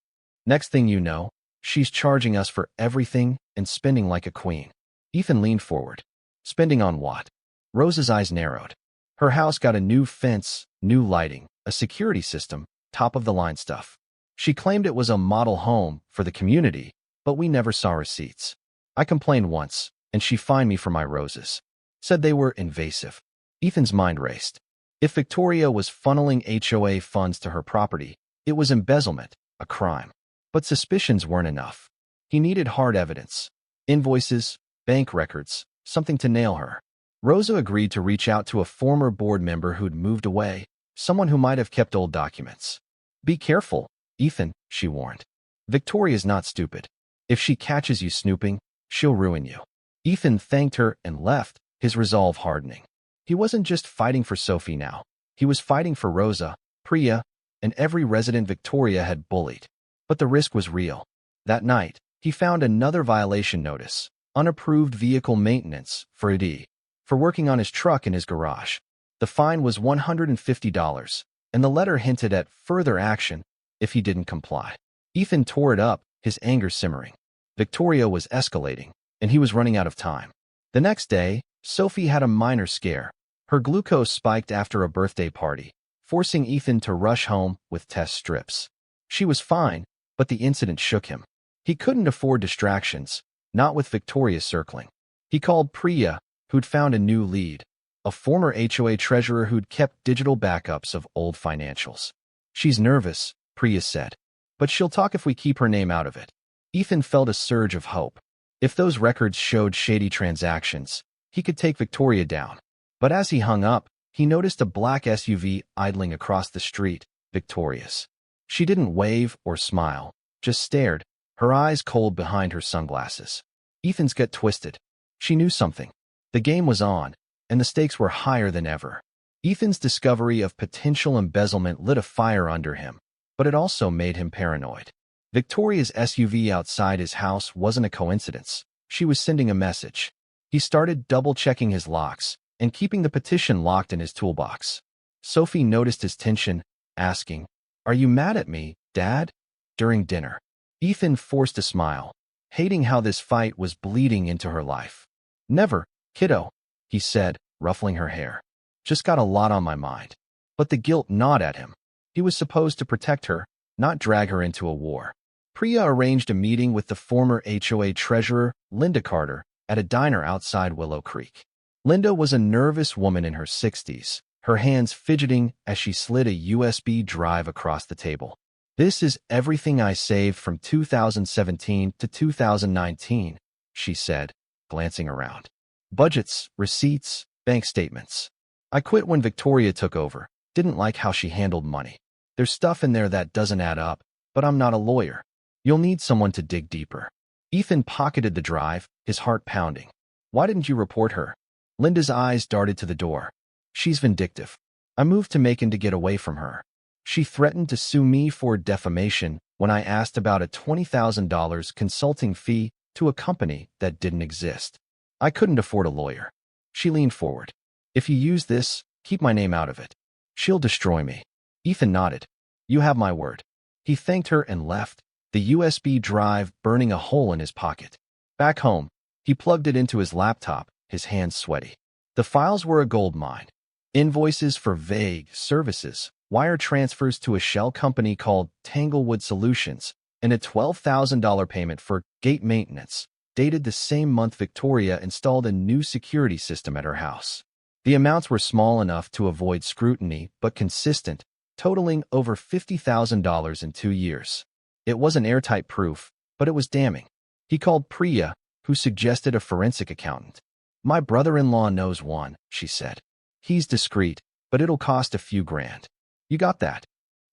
Next thing you know, she's charging us for everything and spending like a queen." Ethan leaned forward. "Spending on what?" Rosa's eyes narrowed. "Her house got a new fence, new lighting, a security system, top-of-the-line stuff. She claimed it was a model home for the community, but we never saw receipts. I complained once, and she fined me for my roses. Said they were invasive." Ethan's mind raced. If Victoria was funneling HOA funds to her property, it was embezzlement, a crime. But suspicions weren't enough. He needed hard evidence. Invoices, bank records, something to nail her. Rosa agreed to reach out to a former board member who'd moved away, someone who might have kept old documents. "Be careful, Ethan," she warned. "Victoria's not stupid. If she catches you snooping, she'll ruin you." Ethan thanked her and left, his resolve hardening. He wasn't just fighting for Sophie now. He was fighting for Rosa, Priya, and every resident Victoria had bullied. But the risk was real. That night, he found another violation notice: unapproved vehicle maintenance for AD, for working on his truck in his garage. The fine was $150, and the letter hinted at further action if he didn't comply. Ethan tore it up, his anger simmering. Victoria was escalating, and he was running out of time. The next day, Sophie had a minor scare. Her glucose spiked after a birthday party, forcing Ethan to rush home with test strips. She was fine, but the incident shook him. He couldn't afford distractions, not with Victoria circling. He called Priya, who'd found a new lead, a former HOA treasurer who'd kept digital backups of old financials. "She's nervous," Priya said, "but she'll talk if we keep her name out of it." Ethan felt a surge of hope. If those records showed shady transactions, he could take Victoria down. But as he hung up, he noticed a black SUV idling across the street, Victoria's. She didn't wave or smile, just stared, her eyes cold behind her sunglasses. Ethan's gut twisted. She knew something. The game was on, and the stakes were higher than ever. Ethan's discovery of potential embezzlement lit a fire under him, but it also made him paranoid. Victoria's SUV outside his house wasn't a coincidence. She was sending a message. He started double-checking his locks and keeping the petition locked in his toolbox. Sophie noticed his tension, asking, "Are you mad at me, Dad?" during dinner. Ethan forced a smile, hating how this fight was bleeding into her life. "Never, kiddo," he said, ruffling her hair. "Just got a lot on my mind." But the guilt gnawed at him. He was supposed to protect her, not drag her into a war. Priya arranged a meeting with the former HOA treasurer, Linda Carter, at a diner outside Willow Creek. Linda was a nervous woman in her 60s, her hands fidgeting as she slid a USB drive across the table. "This is everything I saved from 2017 to 2019, she said, glancing around. "Budgets, receipts, Bank statements. I quit when Victoria took over. Didn't like how she handled money. There's stuff in there that doesn't add up, but I'm not a lawyer. You'll need someone to dig deeper. Ethan pocketed the drive, his heart pounding. Why didn't you report her? Linda's eyes darted to the door. She's vindictive. I moved to Macon to get away from her. She threatened to sue me for defamation when I asked about a $20,000 consulting fee to a company that didn't exist. I couldn't afford a lawyer. She leaned forward. If you use this, keep my name out of it. She'll destroy me. Ethan nodded. You have my word. He thanked her and left, the USB drive burning a hole in his pocket. Back home, he plugged it into his laptop, his hands sweaty. The files were a gold mine. Invoices for vague services, wire transfers to a shell company called Tanglewood Solutions, and a $12,000 payment for gate maintenance, dated the same month Victoria installed a new security system at her house. The amounts were small enough to avoid scrutiny, but consistent, totaling over $50,000 in 2 years. It wasn't airtight proof, but it was damning. He called Priya, who suggested a forensic accountant. My brother-in-law knows one, she said. He's discreet, but it'll cost a few grand. You got that?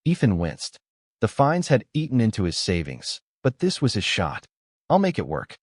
Ethan winced. The fines had eaten into his savings, but this was his shot. I'll make it work.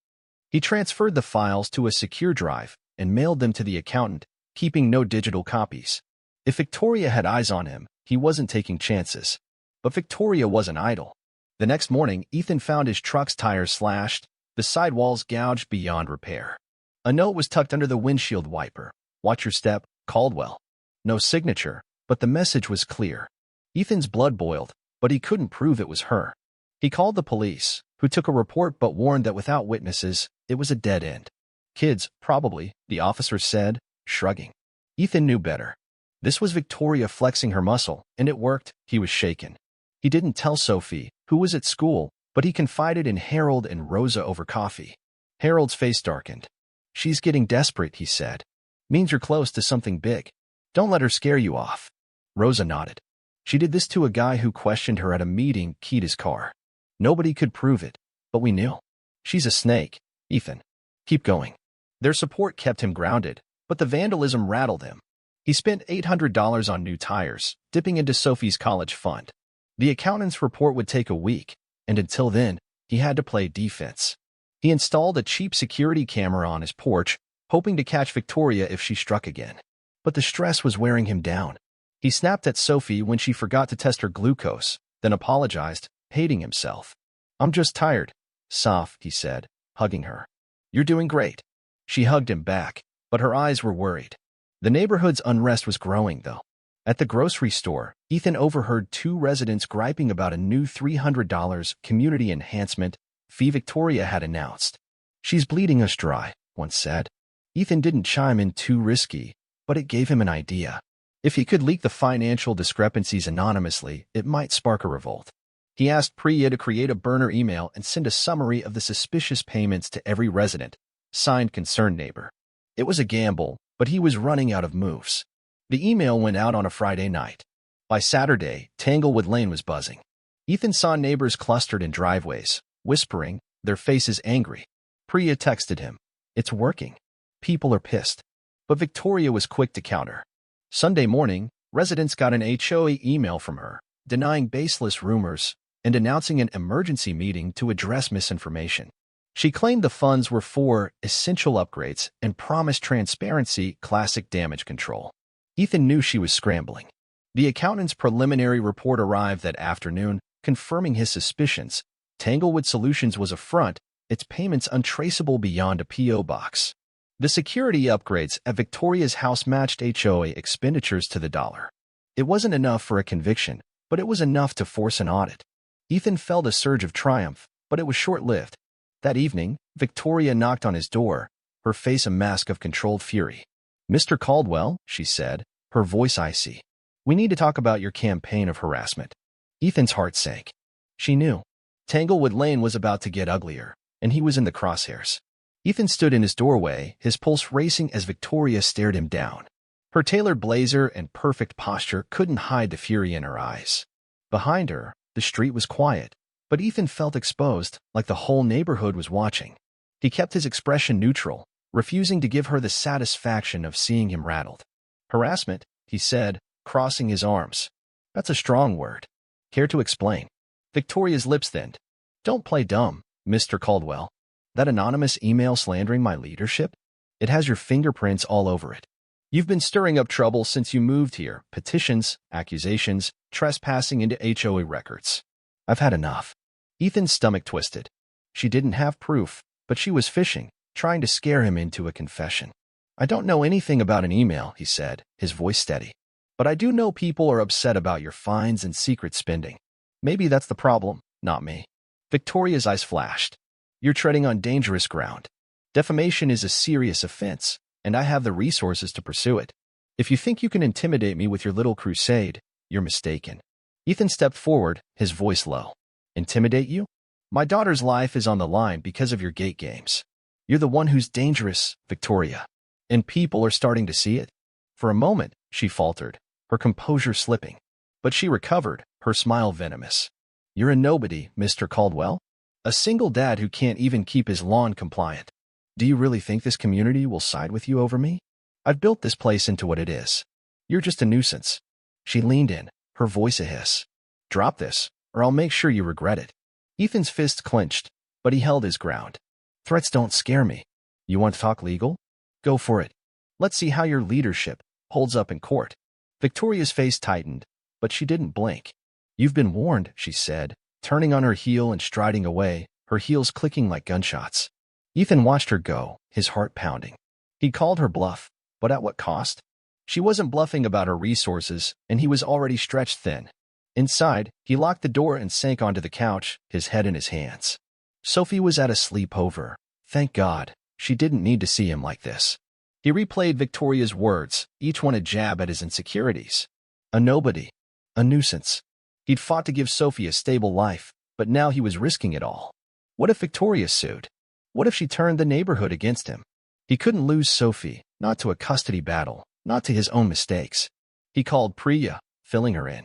He transferred the files to a secure drive and mailed them to the accountant, keeping no digital copies. If Victoria had eyes on him, he wasn't taking chances. But Victoria wasn't idle. The next morning, Ethan found his truck's tires slashed, the sidewalls gouged beyond repair. A note was tucked under the windshield wiper. Watch your step, Caldwell. No signature, but the message was clear. Ethan's blood boiled, but he couldn't prove it was her. He called the police, who took a report but warned that without witnesses, it was a dead end. Kids, probably, the officer said, shrugging. Ethan knew better. This was Victoria flexing her muscle, and it worked. He was shaken. He didn't tell Sophie, who was at school, but he confided in Harold and Rosa over coffee. Harold's face darkened. She's getting desperate, he said. Means you're close to something big. Don't let her scare you off. Rosa nodded. She did this to a guy who questioned her at a meeting, keyed his car. Nobody could prove it, but we knew. She's a snake, Ethan. Keep going. Their support kept him grounded, but the vandalism rattled him. He spent $800 on new tires, dipping into Sophie's college fund. The accountant's report would take a week, and until then, he had to play defense. He installed a cheap security camera on his porch, hoping to catch Victoria if she struck again. But the stress was wearing him down. He snapped at Sophie when she forgot to test her glucose, then apologized, hating himself. I'm just tired, Soph, he said, hugging her. You're doing great. She hugged him back, but her eyes were worried. The neighborhood's unrest was growing, though. At the grocery store, Ethan overheard 2 residents griping about a new $300 community enhancement fee Victoria had announced. She's bleeding us dry, one said. Ethan didn't chime in too risky, but it gave him an idea. If he could leak the financial discrepancies anonymously, it might spark a revolt. He asked Priya to create a burner email and send a summary of the suspicious payments to every resident, signed concerned neighbor. It was a gamble, but he was running out of moves. The email went out on a Friday night. By Saturday, Tanglewood Lane was buzzing. Ethan saw neighbors clustered in driveways, whispering, their faces angry. Priya texted him. It's working. People are pissed. But Victoria was quick to counter. Sunday morning, residents got an HOA email from her, denying baseless rumors and announcing an emergency meeting to address misinformation. She claimed the funds were for essential upgrades and promised transparency, classic damage control. Ethan knew she was scrambling. The accountant's preliminary report arrived that afternoon, confirming his suspicions. Tanglewood Solutions was a front, its payments untraceable beyond a P.O. box. The security upgrades at Victoria's house matched HOA expenditures to the dollar. It wasn't enough for a conviction, but it was enough to force an audit. Ethan felt a surge of triumph, but it was short-lived. That evening, Victoria knocked on his door, her face a mask of controlled fury. Mr. Caldwell, she said, her voice icy. We need to talk about your campaign of harassment. Ethan's heart sank. She knew. Tanglewood Lane was about to get uglier, and he was in the crosshairs. Ethan stood in his doorway, his pulse racing as Victoria stared him down. Her tailored blazer and perfect posture couldn't hide the fury in her eyes. Behind her, the street was quiet, but Ethan felt exposed, like the whole neighborhood was watching. He kept his expression neutral, refusing to give her the satisfaction of seeing him rattled. Harassment, he said, crossing his arms. That's a strong word. Care to explain? Victoria's lips thinned. Don't play dumb, Mr. Caldwell. That anonymous email slandering my leadership? It has your fingerprints all over it. You've been stirring up trouble since you moved here. Petitions, accusations, trespassing into HOA records. I've had enough. Ethan's stomach twisted. She didn't have proof, but she was fishing, trying to scare him into a confession. I don't know anything about an email, he said, his voice steady. But I do know people are upset about your fines and secret spending. Maybe that's the problem, not me. Victoria's eyes flashed. You're treading on dangerous ground. Defamation is a serious offense, and I have the resources to pursue it. If you think you can intimidate me with your little crusade, you're mistaken. Ethan stepped forward, his voice low. Intimidate you? My daughter's life is on the line because of your gate games. You're the one who's dangerous, Victoria. And people are starting to see it. For a moment, she faltered, her composure slipping. But she recovered, her smile venomous. You're a nobody, Mr. Caldwell. A single dad who can't even keep his lawn compliant. Do you really think this community will side with you over me? I've built this place into what it is. You're just a nuisance. She leaned in, her voice a hiss. Drop this, or I'll make sure you regret it. Ethan's fists clenched, but he held his ground. Threats don't scare me. You want to talk legal? Go for it. Let's see how your leadership holds up in court. Victoria's face tightened, but she didn't blink. You've been warned, she said, turning on her heel and striding away, her heels clicking like gunshots. Ethan watched her go, his heart pounding. He called her bluff, but at what cost? She wasn't bluffing about her resources, and he was already stretched thin. Inside, he locked the door and sank onto the couch, his head in his hands. Sophie was at a sleepover. Thank God, she didn't need to see him like this. He replayed Victoria's words, each one a jab at his insecurities. A nobody. A nuisance. He'd fought to give Sophie a stable life, but now he was risking it all. What if Victoria sued? What if she turned the neighborhood against him? He couldn't lose Sophie, not to a custody battle, not to his own mistakes. He called Priya, filling her in.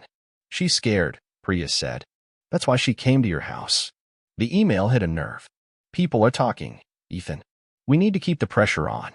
She's scared, Priya said. That's why she came to your house. The email hit a nerve. People are talking, Ethan. We need to keep the pressure on.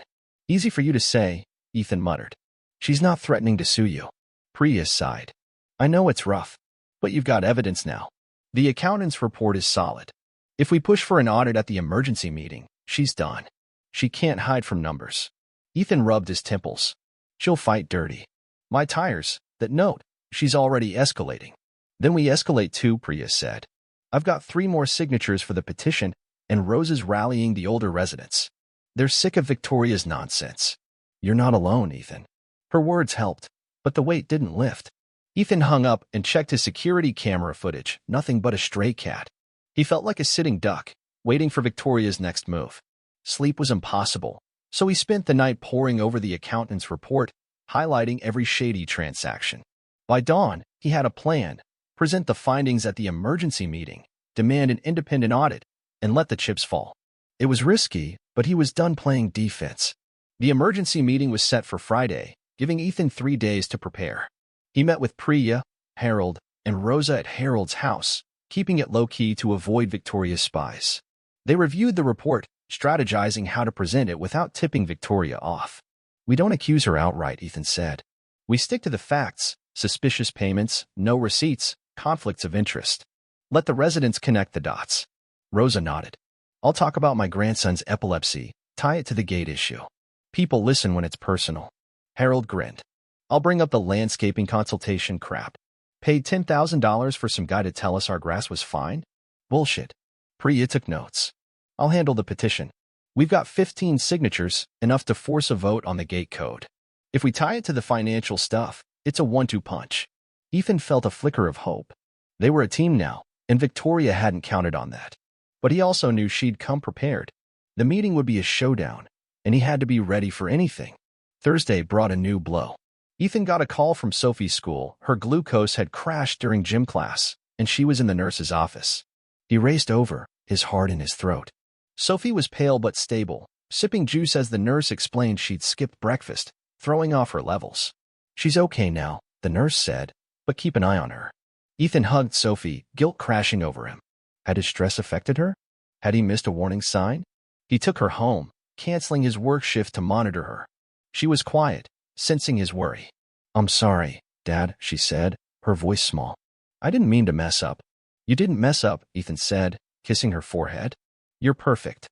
Easy for you to say, Ethan muttered. She's not threatening to sue you. Priya sighed. I know it's rough, but you've got evidence now. The accountant's report is solid. If we push for an audit at the emergency meeting, she's done. She can't hide from numbers. Ethan rubbed his temples. She'll fight dirty. My tires, that note, she's already escalating. Then we escalate too, Priya said. I've got 3 more signatures for the petition, and Rosa's rallying the older residents. They're sick of Victoria's nonsense. You're not alone, Ethan. Her words helped, but the weight didn't lift. Ethan hung up and checked his security camera footage, nothing but a stray cat. He felt like a sitting duck, waiting for Victoria's next move. Sleep was impossible, so he spent the night poring over the accountant's report, highlighting every shady transaction. By dawn, he had a plan: present the findings at the emergency meeting, demand an independent audit, and let the chips fall. It was risky, but he was done playing defense. The emergency meeting was set for Friday, giving Ethan 3 days to prepare. He met with Priya, Harold, and Rosa at Harold's house, keeping it low-key to avoid Victoria's spies. They reviewed the report, strategizing how to present it without tipping Victoria off. We don't accuse her outright, Ethan said. We stick to the facts: suspicious payments, no receipts, conflicts of interest. Let the residents connect the dots. Rosa nodded. I'll talk about my grandson's epilepsy, tie it to the gate issue. People listen when it's personal. Harold grinned. I'll bring up the landscaping consultation crap. Paid $10,000 for some guy to tell us our grass was fine? Bullshit. Priya took notes. I'll handle the petition. We've got 15 signatures, enough to force a vote on the gate code. If we tie it to the financial stuff, it's a 1-2 punch. Ethan felt a flicker of hope. They were a team now, and Victoria hadn't counted on that. But he also knew she'd come prepared. The meeting would be a showdown, and he had to be ready for anything. Thursday brought a new blow. Ethan got a call from Sophie's school. Her glucose had crashed during gym class, and she was in the nurse's office. He raced over, his heart in his throat. Sophie was pale but stable, sipping juice as the nurse explained she'd skipped breakfast, throwing off her levels. She's okay now, the nurse said, but keep an eye on her. Ethan hugged Sophie, guilt crashing over him. Had his stress affected her? Had he missed a warning sign? He took her home, canceling his work shift to monitor her. She was quiet, sensing his worry. "I'm sorry, Dad," she said, her voice small. "I didn't mean to mess up." "You didn't mess up," Ethan said, kissing her forehead. "You're perfect.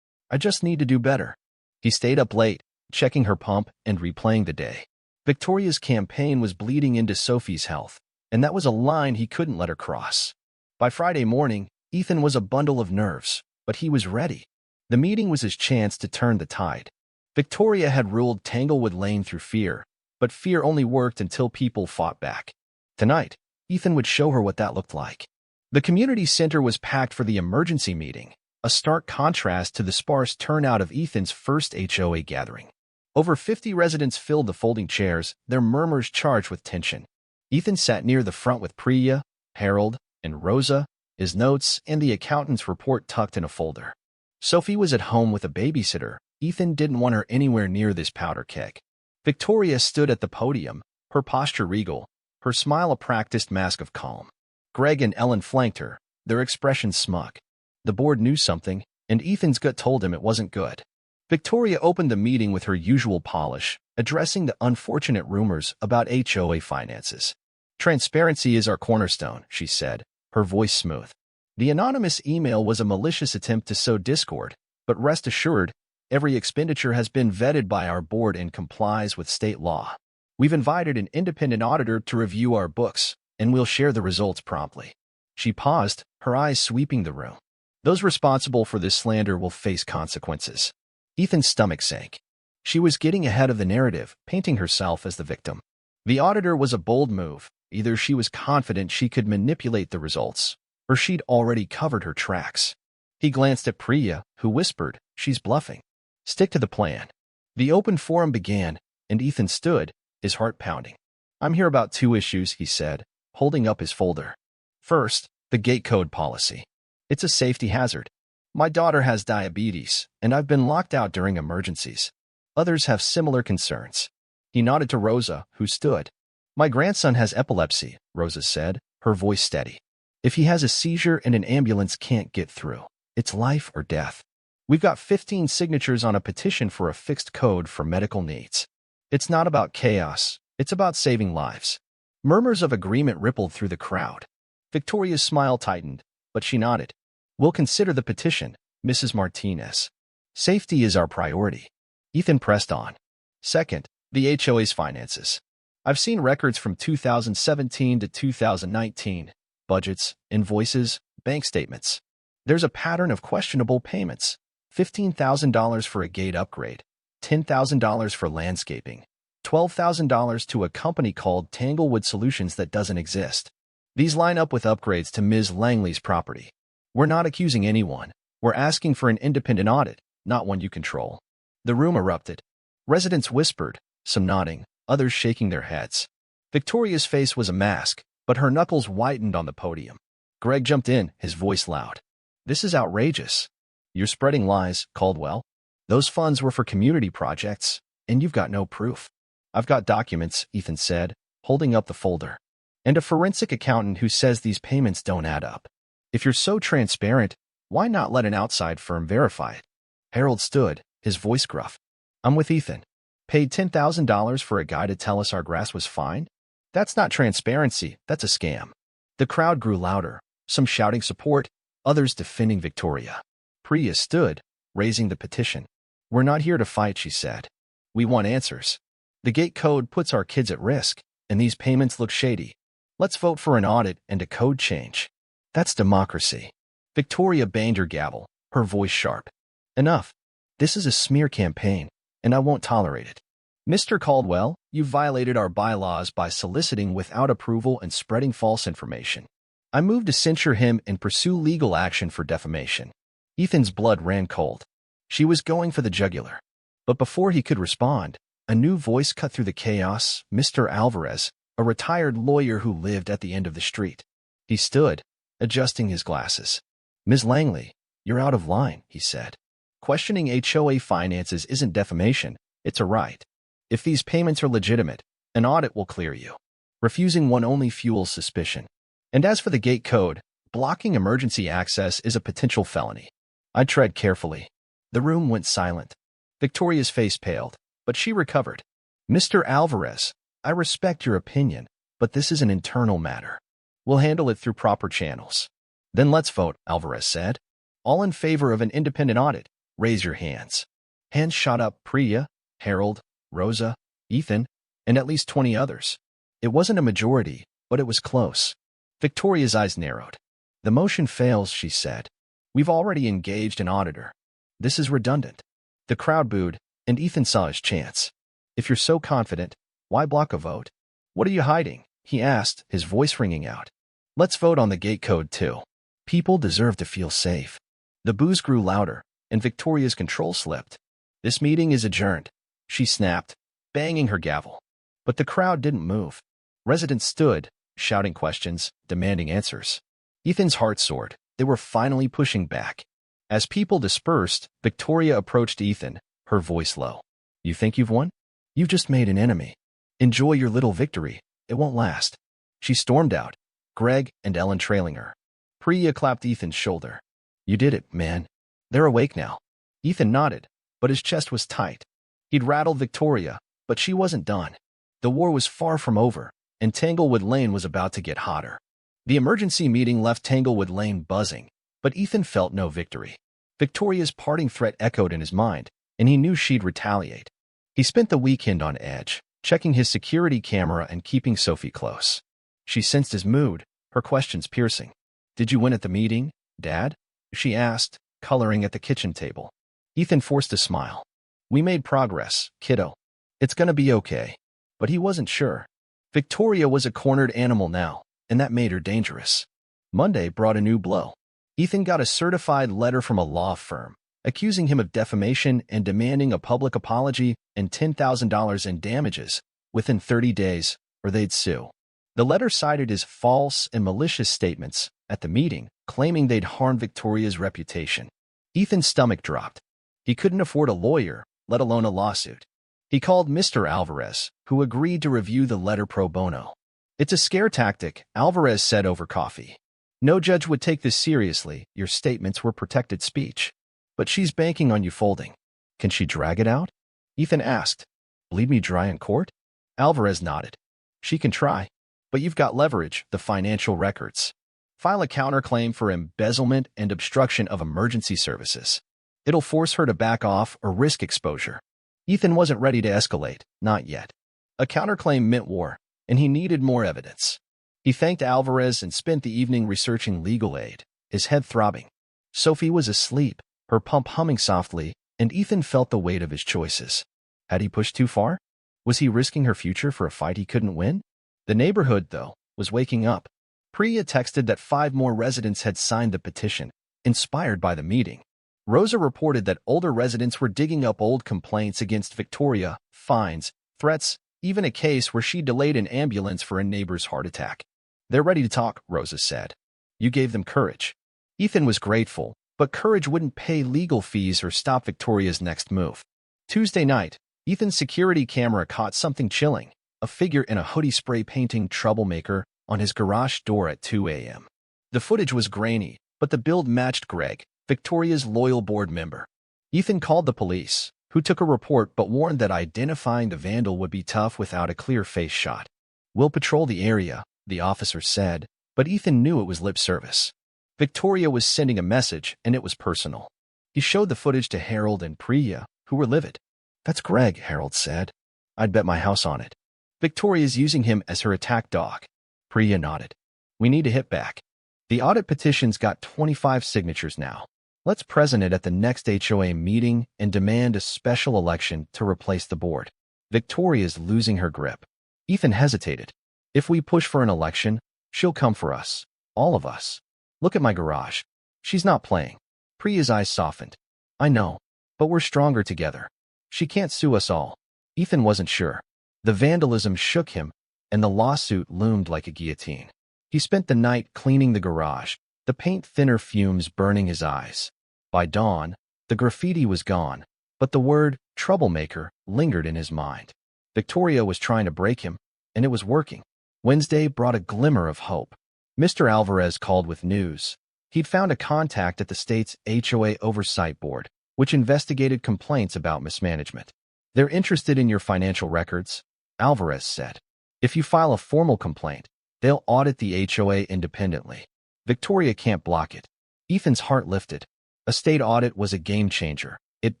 I just need to do better." He stayed up late, checking her pump and replaying the day. Victoria's campaign was bleeding into Sophie's health, and that was a line he couldn't let her cross. By Friday morning, Ethan was a bundle of nerves, but he was ready. The meeting was his chance to turn the tide. Victoria had ruled Tanglewood Lane through fear, but fear only worked until people fought back. Tonight, Ethan would show her what that looked like. The community center was packed for the emergency meeting, a stark contrast to the sparse turnout of Ethan's first HOA gathering. Over 50 residents filled the folding chairs, their murmurs charged with tension. Ethan sat near the front with Priya, Harold, and Rosa, his notes and the accountant's report tucked in a folder. Sophie was at home with a babysitter. Ethan didn't want her anywhere near this powder keg. Victoria stood at the podium, her posture regal, her smile a practiced mask of calm. Greg and Ellen flanked her, their expressions smug. The board knew something, and Ethan's gut told him it wasn't good. Victoria opened the meeting with her usual polish, addressing the unfortunate rumors about HOA finances. "Transparency is our cornerstone," she said, her voice smooth. The anonymous email was a malicious attempt to sow discord, but rest assured, every expenditure has been vetted by our board and complies with state law. We've invited an independent auditor to review our books, and we'll share the results promptly. She paused, her eyes sweeping the room. Those responsible for this slander will face consequences. Ethan's stomach sank. She was getting ahead of the narrative, painting herself as the victim. The auditor was a bold move. Either she was confident she could manipulate the results, or she'd already covered her tracks. He glanced at Priya, who whispered, "She's bluffing. Stick to the plan." The open forum began, and Ethan stood, his heart pounding. "I'm here about 2 issues," he said, holding up his folder. "First, the gate code policy. It's a safety hazard. My daughter has diabetes, and I've been locked out during emergencies. Others have similar concerns." He nodded to Rosa, who stood. "My grandson has epilepsy," Rosa said, her voice steady. "If he has a seizure and an ambulance can't get through, it's life or death. We've got 15 signatures on a petition for a fixed code for medical needs. It's not about chaos, it's about saving lives." Murmurs of agreement rippled through the crowd. Victoria's smile tightened, but she nodded. "We'll consider the petition, Mrs. Martinez. Safety is our priority." Ethan pressed on. "Second, the HOA's finances. I've seen records from 2017 to 2019, budgets, invoices, bank statements. There's a pattern of questionable payments. $15,000 for a gate upgrade, $10,000 for landscaping, $12,000 to a company called Tanglewood Solutions that doesn't exist. These line up with upgrades to Ms. Langley's property. We're not accusing anyone. We're asking for an independent audit, not one you control." The room erupted. Residents whispered, some nodding, others shaking their heads. Victoria's face was a mask, but her knuckles whitened on the podium. Greg jumped in, his voice loud. "This is outrageous. You're spreading lies, Caldwell. Those funds were for community projects, and you've got no proof." "I've got documents," Ethan said, holding up the folder. "And a forensic accountant who says these payments don't add up. If you're so transparent, why not let an outside firm verify it?" Harold stood, his voice gruff. "I'm with Ethan. Paid $10,000 for a guy to tell us our grass was fine? That's not transparency, that's a scam." The crowd grew louder, some shouting support, others defending Victoria. Priya stood, raising the petition. "We're not here to fight," she said. "We want answers. The gate code puts our kids at risk, and these payments look shady. Let's vote for an audit and a code change. That's democracy." Victoria banged her gavel, her voice sharp. "Enough. This is a smear campaign, and I won't tolerate it. Mr. Caldwell, you've violated our bylaws by soliciting without approval and spreading false information. I move to censure him and pursue legal action for defamation." Ethan's blood ran cold. She was going for the jugular. But before he could respond, a new voice cut through the chaos, Mr. Alvarez, a retired lawyer who lived at the end of the street. He stood, adjusting his glasses. "Ms. Langley, you're out of line," he said. "Questioning HOA finances isn't defamation, it's a right. If these payments are legitimate, an audit will clear you. Refusing one only fuels suspicion. And as for the gate code, blocking emergency access is a potential felony. I'd tread carefully." The room went silent. Victoria's face paled, but she recovered. Mr. Alvarez, I respect your opinion, but this is an internal matter. We'll handle it through proper channels. Then let's vote, Alvarez said. All in favor of an independent audit, raise your hands. Hands shot up. Priya, Harold, Rosa, Ethan, and at least 20 others. It wasn't a majority, but it was close. Victoria's eyes narrowed. The motion fails, she said. We've already engaged an auditor. This is redundant. The crowd booed, and Ethan saw his chance. If you're so confident, why block a vote? What are you hiding? He asked, his voice ringing out. Let's vote on the gate code too. People deserve to feel safe. The boos grew louder, and Victoria's control slipped. This meeting is adjourned, she snapped, banging her gavel. But the crowd didn't move. Residents stood, shouting questions, demanding answers. Ethan's heart soared. They were finally pushing back. As people dispersed, Victoria approached Ethan, her voice low. You think you've won? You've just made an enemy. Enjoy your little victory. It won't last. She stormed out, Greg and Ellen trailing her. Priya clapped Ethan's shoulder. You did it, man. They're awake now. Ethan nodded, but his chest was tight. He'd rattled Victoria, but she wasn't done. The war was far from over, and Tanglewood Lane was about to get hotter. The emergency meeting left Tanglewood Lane buzzing, but Ethan felt no victory. Victoria's parting threat echoed in his mind, and he knew she'd retaliate. He spent the weekend on edge, checking his security camera and keeping Sophie close. She sensed his mood, her questions piercing. Did you win at the meeting, Dad? She asked, coloring at the kitchen table. Ethan forced a smile. We made progress, kiddo. It's gonna be okay. But he wasn't sure. Victoria was a cornered animal now, and that made her dangerous. Monday brought a new blow. Ethan got a certified letter from a law firm, accusing him of defamation and demanding a public apology and $10,000 in damages within 30 days, or they'd sue. The letter cited his false and malicious statements at the meeting, claiming they'd harmed Victoria's reputation. Ethan's stomach dropped. He couldn't afford a lawyer, let alone a lawsuit. He called Mr. Alvarez, who agreed to review the letter pro bono. It's a scare tactic, Alvarez said over coffee. No judge would take this seriously. Your statements were protected speech. But she's banking on you folding. Can she drag it out? Ethan asked. Bleed me dry in court? Alvarez nodded. She can try. But you've got leverage, the financial records. File a counterclaim for embezzlement and obstruction of emergency services. It'll force her to back off or risk exposure. Ethan wasn't ready to escalate, not yet. A counterclaim meant war, and he needed more evidence. He thanked Alvarez and spent the evening researching legal aid, his head throbbing. Sophie was asleep, her pump humming softly, and Ethan felt the weight of his choices. Had he pushed too far? Was he risking her future for a fight he couldn't win? The neighborhood, though, was waking up. Priya texted that 5 more residents had signed the petition, inspired by the meeting. Rosa reported that older residents were digging up old complaints against Victoria, fines, threats, even a case where she delayed an ambulance for a neighbor's heart attack. They're ready to talk, Rosa said. You gave them courage. Ethan was grateful, but courage wouldn't pay legal fees or stop Victoria's next move. Tuesday night, Ethan's security camera caught something chilling, a figure in a hoodie spray painting troublemaker on his garage door at 2 a.m. The footage was grainy, but the build matched Greg, Victoria's loyal board member. Ethan called the police, who took a report but warned that identifying the vandal would be tough without a clear face shot. We'll patrol the area, the officer said, but Ethan knew it was lip service. Victoria was sending a message, and it was personal. He showed the footage to Harold and Priya, who were livid. That's Greg, Harold said. I'd bet my house on it. Victoria's using him as her attack dog. Priya nodded. We need to hit back. The audit petition's got 25 signatures now. Let's present it at the next HOA meeting and demand a special election to replace the board. Victoria's losing her grip. Ethan hesitated. If we push for an election, she'll come for us. All of us. Look at my garage. She's not playing. Priya's eyes softened. I know, but we're stronger together. She can't sue us all. Ethan wasn't sure. The vandalism shook him, and the lawsuit loomed like a guillotine. He spent the night cleaning the garage, the paint thinner fumes burning his eyes. By dawn, the graffiti was gone, but the word troublemaker lingered in his mind. Victoria was trying to break him, and it was working. Wednesday brought a glimmer of hope. Mr. Alvarez called with news. He'd found a contact at the state's HOA Oversight Board, which investigated complaints about mismanagement. They're interested in your financial records, Alvarez said. If you file a formal complaint, they'll audit the HOA independently. Victoria can't block it. Ethan's heart lifted. A state audit was a game changer. It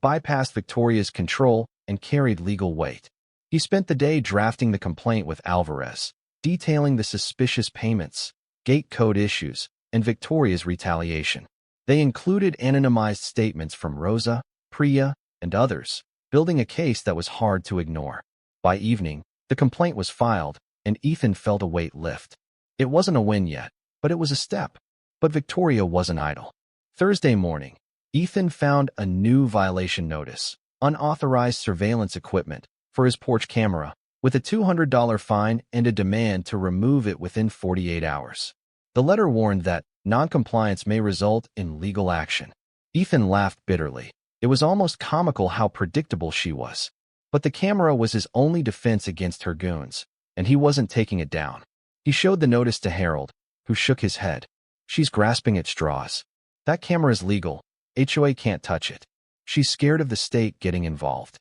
bypassed Victoria's control and carried legal weight. He spent the day drafting the complaint with Alvarez, detailing the suspicious payments, gate code issues, and Victoria's retaliation. They included anonymized statements from Rosa, Priya, and others, building a case that was hard to ignore. By evening, the complaint was filed, and Ethan felt a weight lift. It wasn't a win yet, but it was a step. But Victoria wasn't idle. Thursday morning, Ethan found a new violation notice, unauthorized surveillance equipment, for his porch camera, with a $200 fine and a demand to remove it within 48 hours. The letter warned that noncompliance may result in legal action. Ethan laughed bitterly. It was almost comical how predictable she was. But the camera was his only defense against her goons, and he wasn't taking it down. He showed the notice to Harold, who shook his head. She's grasping at straws. That camera is legal. HOA can't touch it. She's scared of the state getting involved.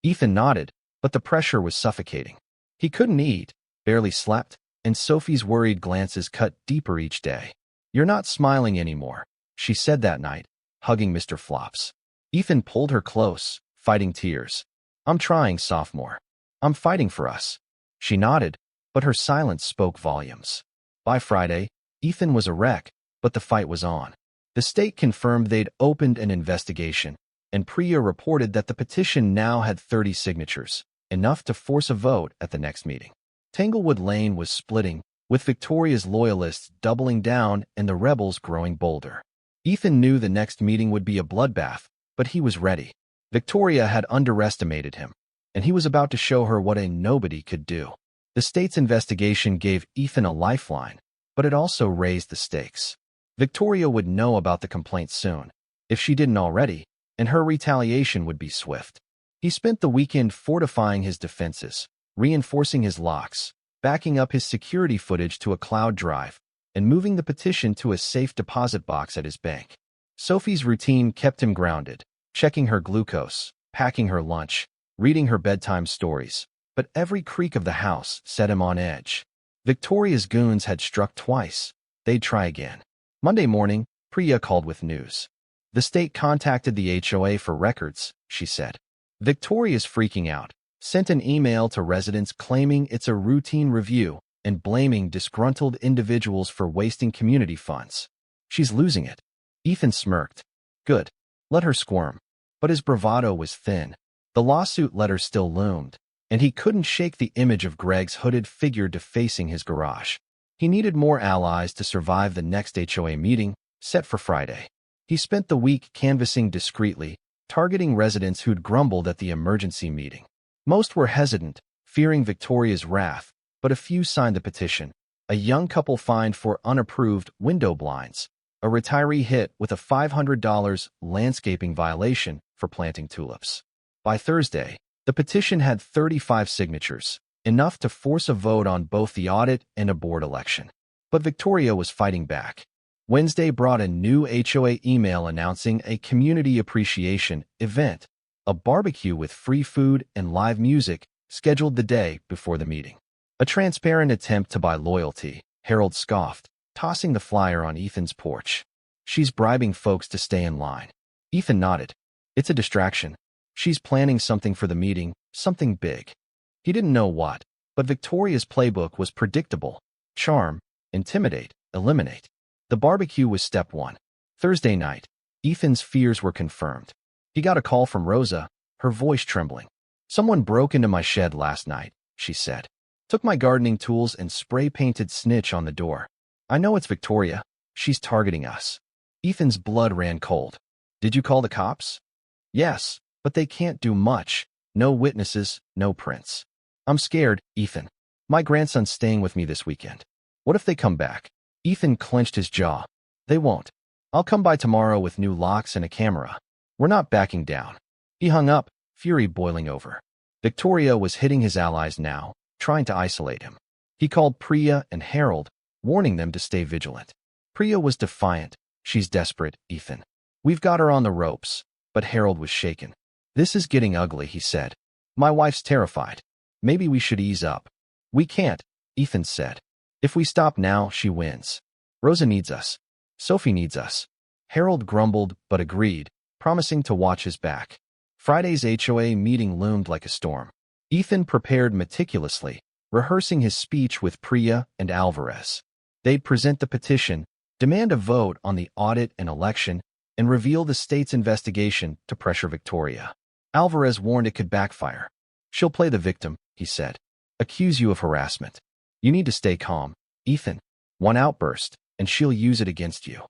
Ethan nodded, but the pressure was suffocating. He couldn't eat, barely slept, and Sophie's worried glances cut deeper each day. You're not smiling anymore, she said that night, hugging Mr. Flops. Ethan pulled her close, fighting tears. I'm trying, sophomore. I'm fighting for us. She nodded, but her silence spoke volumes. By Friday, Ethan was a wreck, but the fight was on. The state confirmed they'd opened an investigation, and Priya reported that the petition now had 30 signatures, enough to force a vote at the next meeting. Tanglewood Lane was splitting, with Victoria's loyalists doubling down and the rebels growing bolder. Ethan knew the next meeting would be a bloodbath, but he was ready. Victoria had underestimated him, and he was about to show her what a nobody could do. The state's investigation gave Ethan a lifeline, but it also raised the stakes. Victoria would know about the complaint soon, if she didn't already, and her retaliation would be swift. He spent the weekend fortifying his defenses, reinforcing his locks, backing up his security footage to a cloud drive, and moving the petition to a safe deposit box at his bank. Sophie's routine kept him grounded, checking her glucose, packing her lunch, reading her bedtime stories, but every creak of the house set him on edge. Victoria's goons had struck twice. They'd try again. Monday morning, Priya called with news. The state contacted the HOA for records, she said. Victoria's freaking out, sent an email to residents claiming it's a routine review and blaming disgruntled individuals for wasting community funds. She's losing it. Ethan smirked. Good. Let her squirm. But his bravado was thin. The lawsuit letter still loomed, and he couldn't shake the image of Greg's hooded figure defacing his garage. He needed more allies to survive the next HOA meeting, set for Friday. He spent the week canvassing discreetly, targeting residents who'd grumbled at the emergency meeting. Most were hesitant, fearing Victoria's wrath, but a few signed the petition. A young couple fined for unapproved window blinds. A retiree hit with a $500 landscaping violation for planting tulips. By Thursday, the petition had 35 signatures, enough to force a vote on both the audit and a board election. But Victoria was fighting back. Wednesday brought a new HOA email announcing a community appreciation event, a barbecue with free food and live music scheduled the day before the meeting. A transparent attempt to buy loyalty, Harold scoffed, tossing the flyer on Ethan's porch. She's bribing folks to stay in line. Ethan nodded. It's a distraction. She's planning something for the meeting, something big. He didn't know what, but Victoria's playbook was predictable. Charm, intimidate, eliminate. The barbecue was step one. Thursday night, Ethan's fears were confirmed. He got a call from Rosa, her voice trembling. Someone broke into my shed last night, she said. Took my gardening tools and spray-painted snitch on the door. I know it's Victoria. She's targeting us. Ethan's blood ran cold. Did you call the cops? Yes, but they can't do much. No witnesses, no prints. I'm scared, Ethan. My grandson's staying with me this weekend. What if they come back? Ethan clenched his jaw. They won't. I'll come by tomorrow with new locks and a camera. We're not backing down. He hung up, fury boiling over. Victoria was hitting his allies now, trying to isolate him. He called Priya and Harold, warning them to stay vigilant. Priya was defiant. She's desperate, Ethan. We've got her on the ropes. but Harold was shaken. "This is getting ugly," he said. "My wife's terrified. Maybe we should ease up." "We can't," Ethan said. "If we stop now, she wins. Rosa needs us. Sophie needs us." Harold grumbled but agreed, promising to watch his back. Friday's HOA meeting loomed like a storm. Ethan prepared meticulously, rehearsing his speech with Priya and Alvarez. They'd present the petition, demand a vote on the audit and election, and reveal the state's investigation to pressure Victoria. Alvarez warned it could backfire. "She'll play the victim," he said. "Accuse you of harassment. You need to stay calm, Ethan. One outburst, and she'll use it against you."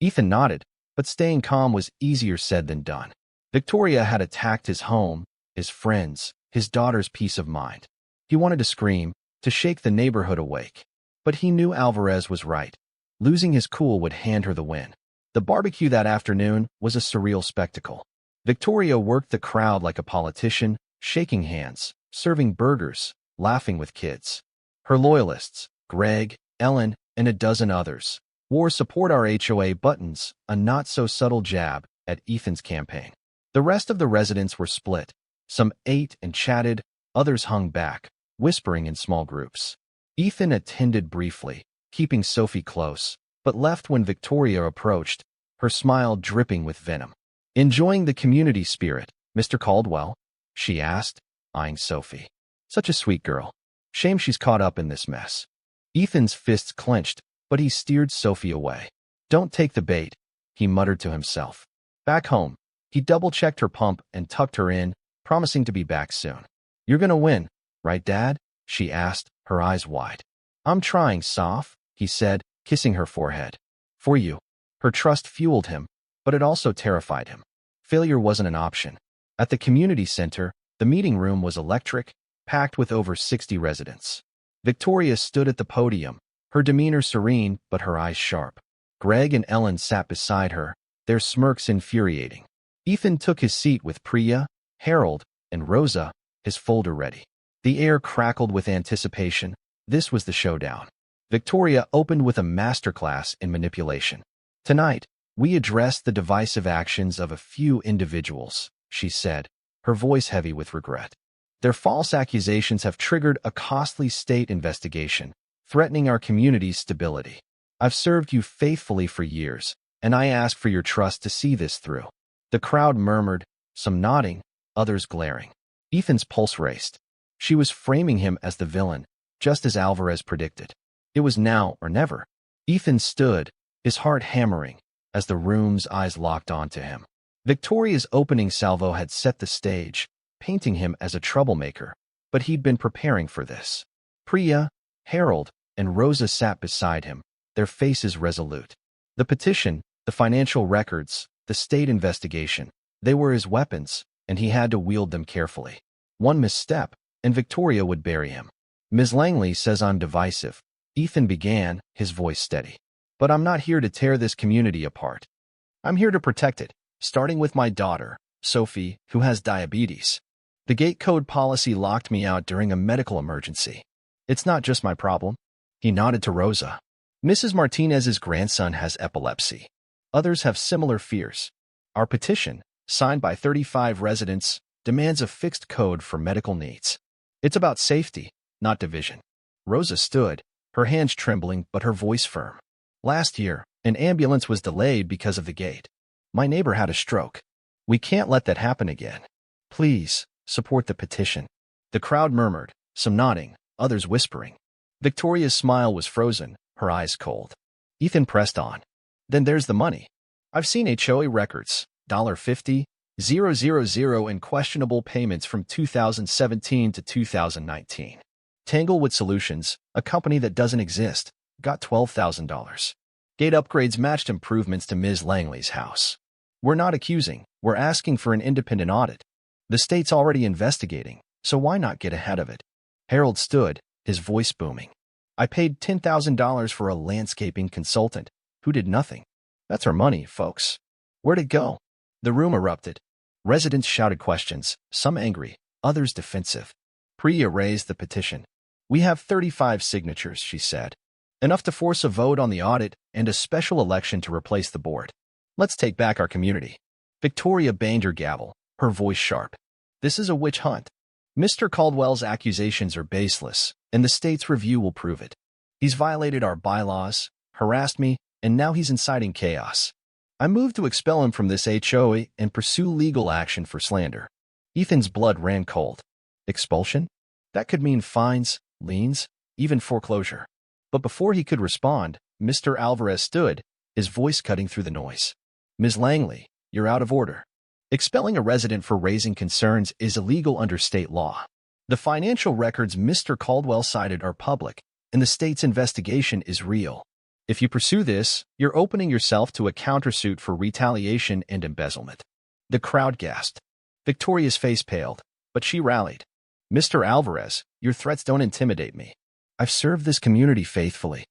Ethan nodded, but staying calm was easier said than done. Victoria had attacked his home, his friends, his daughter's peace of mind. He wanted to scream, to shake the neighborhood awake. But he knew Alvarez was right. Losing his cool would hand her the win. The barbecue that afternoon was a surreal spectacle. Victoria worked the crowd like a politician, shaking hands, serving burgers, laughing with kids. Her loyalists, Greg, Ellen, and a dozen others, wore Support Our HOA buttons, a not-so-subtle jab at Ethan's campaign. The rest of the residents were split. Some ate and chatted, others hung back, whispering in small groups. Ethan attended briefly, keeping Sophie close, but left when Victoria approached, her smile dripping with venom. "Enjoying the community spirit, Mr. Caldwell?" she asked, eyeing Sophie. "Such a sweet girl. Shame she's caught up in this mess." Ethan's fists clenched, but he steered Sophie away. "Don't take the bait," he muttered to himself. Back home, he double-checked her pump and tucked her in, promising to be back soon. "You're gonna win, right, Dad?" she asked, her eyes wide. "I'm trying, Soph," he said, kissing her forehead. "For you." Her trust fueled him, but it also terrified him. Failure wasn't an option. At the community center, the meeting room was electric, packed with over 60 residents. Victoria stood at the podium, her demeanor serene but her eyes sharp. Greg and Ellen sat beside her, their smirks infuriating. Ethan took his seat with Priya, Harold, and Rosa, his folder ready. The air crackled with anticipation. This was the showdown. Victoria opened with a masterclass in manipulation. "Tonight, we address the divisive actions of a few individuals," she said, her voice heavy with regret. "Their false accusations have triggered a costly state investigation, threatening our community's stability. I've served you faithfully for years, and I ask for your trust to see this through." The crowd murmured, some nodding, others glaring. Ethan's pulse raced. She was framing him as the villain, just as Alvarez predicted. It was now or never. Ethan stood, his heart hammering, as the room's eyes locked onto him. Victoria's opening salvo had set the stage, painting him as a troublemaker, but he'd been preparing for this. Priya, Harold, and Rosa sat beside him, their faces resolute. The petition, the financial records, the state investigation, they were his weapons, and he had to wield them carefully. One misstep, and Victoria would bury him. "Ms. Langley says I'm divisive," Ethan began, his voice steady. "But I'm not here to tear this community apart. I'm here to protect it, starting with my daughter, Sophie, who has diabetes. The gate code policy locked me out during a medical emergency. It's not just my problem." He nodded to Rosa. "Mrs. Martinez's grandson has epilepsy. Others have similar fears. Our petition, signed by 35 residents, demands a fixed code for medical needs. It's about safety, not division." Rosa stood, her hands trembling but her voice firm. "Last year, an ambulance was delayed because of the gate. My neighbor had a stroke. We can't let that happen again. Please, support the petition." The crowd murmured, some nodding, others whispering. Victoria's smile was frozen, her eyes cold. Ethan pressed on. "Then there's the money. I've seen HOA records, $50,000 in questionable payments from 2017 to 2019. Tanglewood Solutions, a company that doesn't exist, got $12,000. Gate upgrades matched improvements to Ms. Langley's house. We're not accusing, we're asking for an independent audit. The state's already investigating, so why not get ahead of it?" Harold stood, his voice booming. "I paid $10,000 for a landscaping consultant, who did nothing. That's our money, folks. Where'd it go?" The room erupted. Residents shouted questions, some angry, others defensive. Priya raised the petition. "We have 35 signatures," she said. "Enough to force a vote on the audit and a special election to replace the board. Let's take back our community." Victoria banged her gavel, her voice sharp. This is a witch hunt. Mr. Caldwell's accusations are baseless, and the state's review will prove it. He's violated our bylaws, harassed me, and now he's inciting chaos. I move to expel him from this HOA and pursue legal action for slander. Ethan's blood ran cold. Expulsion? That could mean fines, liens, even foreclosure. But before he could respond, Mr. Alvarez stood, his voice cutting through the noise. Ms. Langley, you're out of order. Expelling a resident for raising concerns is illegal under state law. The financial records Mr. Caldwell cited are public, and the state's investigation is real. If you pursue this, you're opening yourself to a countersuit for retaliation and embezzlement. The crowd gasped. Victoria's face paled, but she rallied. Mr. Alvarez, your threats don't intimidate me. I've served this community faithfully.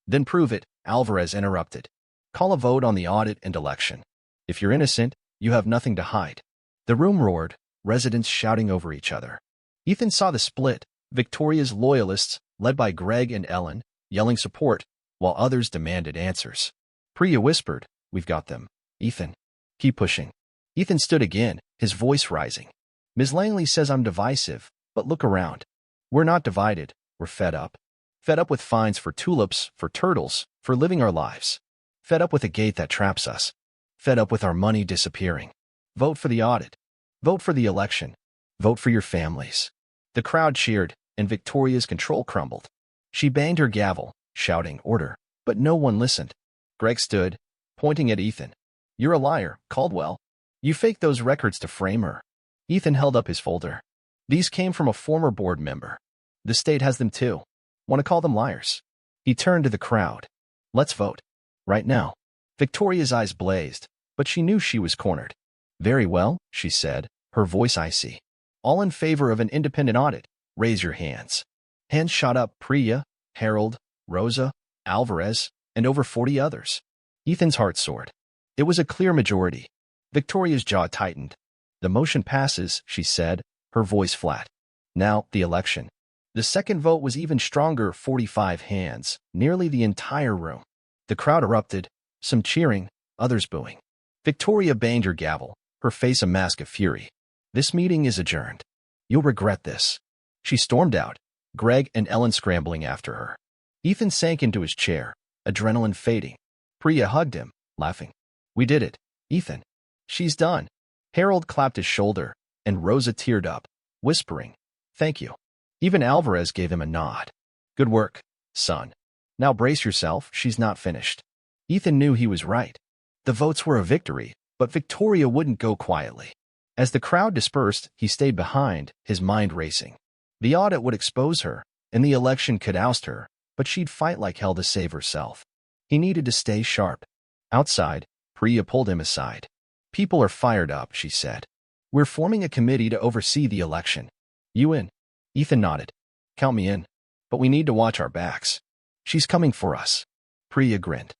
Then prove it, Alvarez interrupted. Call a vote on the audit and election. If you're innocent, you have nothing to hide. The room roared, residents shouting over each other. Ethan saw the split, Victoria's loyalists, led by Greg and Ellen, yelling support, while others demanded answers. Priya whispered, "We've got them. Ethan, keep pushing." Ethan stood again, his voice rising. Ms. Langley says I'm divisive, but look around. We're not divided, we're fed up. Fed up with fines for tulips, for turtles, for living our lives. Fed up with a gate that traps us. Fed up with our money disappearing. Vote for the audit. Vote for the election. Vote for your families. The crowd cheered, and Victoria's control crumbled. She banged her gavel, shouting order, but no one listened. Greg stood, pointing at Ethan. You're a liar, Caldwell. You faked those records to frame her. Ethan held up his folder. These came from a former board member. The state has them too. Want to call them liars? He turned to the crowd. Let's vote. Right now. Victoria's eyes blazed, but she knew she was cornered. Very well, she said, her voice icy. All in favor of an independent audit, raise your hands. Hands shot up. Priya, Harold, Rosa, Alvarez, and over 40 others. Ethan's heart soared. It was a clear majority. Victoria's jaw tightened. The motion passes, she said, her voice flat. Now, the election. The second vote was even stronger, 45 hands, nearly the entire room. The crowd erupted, some cheering, others booing. Victoria banged her gavel, her face a mask of fury. This meeting is adjourned. You'll regret this. She stormed out, Greg and Ellen scrambling after her. Ethan sank into his chair, adrenaline fading. Priya hugged him, laughing. We did it, Ethan. She's done. Harold clapped his shoulder, and Rosa teared up, whispering, thank you. Even Alvarez gave him a nod. Good work, son. Now brace yourself, she's not finished. Ethan knew he was right. The votes were a victory, but Victoria wouldn't go quietly. As the crowd dispersed, he stayed behind, his mind racing. The audit would expose her, and the election could oust her, but she'd fight like hell to save herself. He needed to stay sharp. Outside, Priya pulled him aside. People are fired up, she said. We're forming a committee to oversee the election. You in? Ethan nodded. Count me in. But we need to watch our backs. She's coming for us. Priya grinned.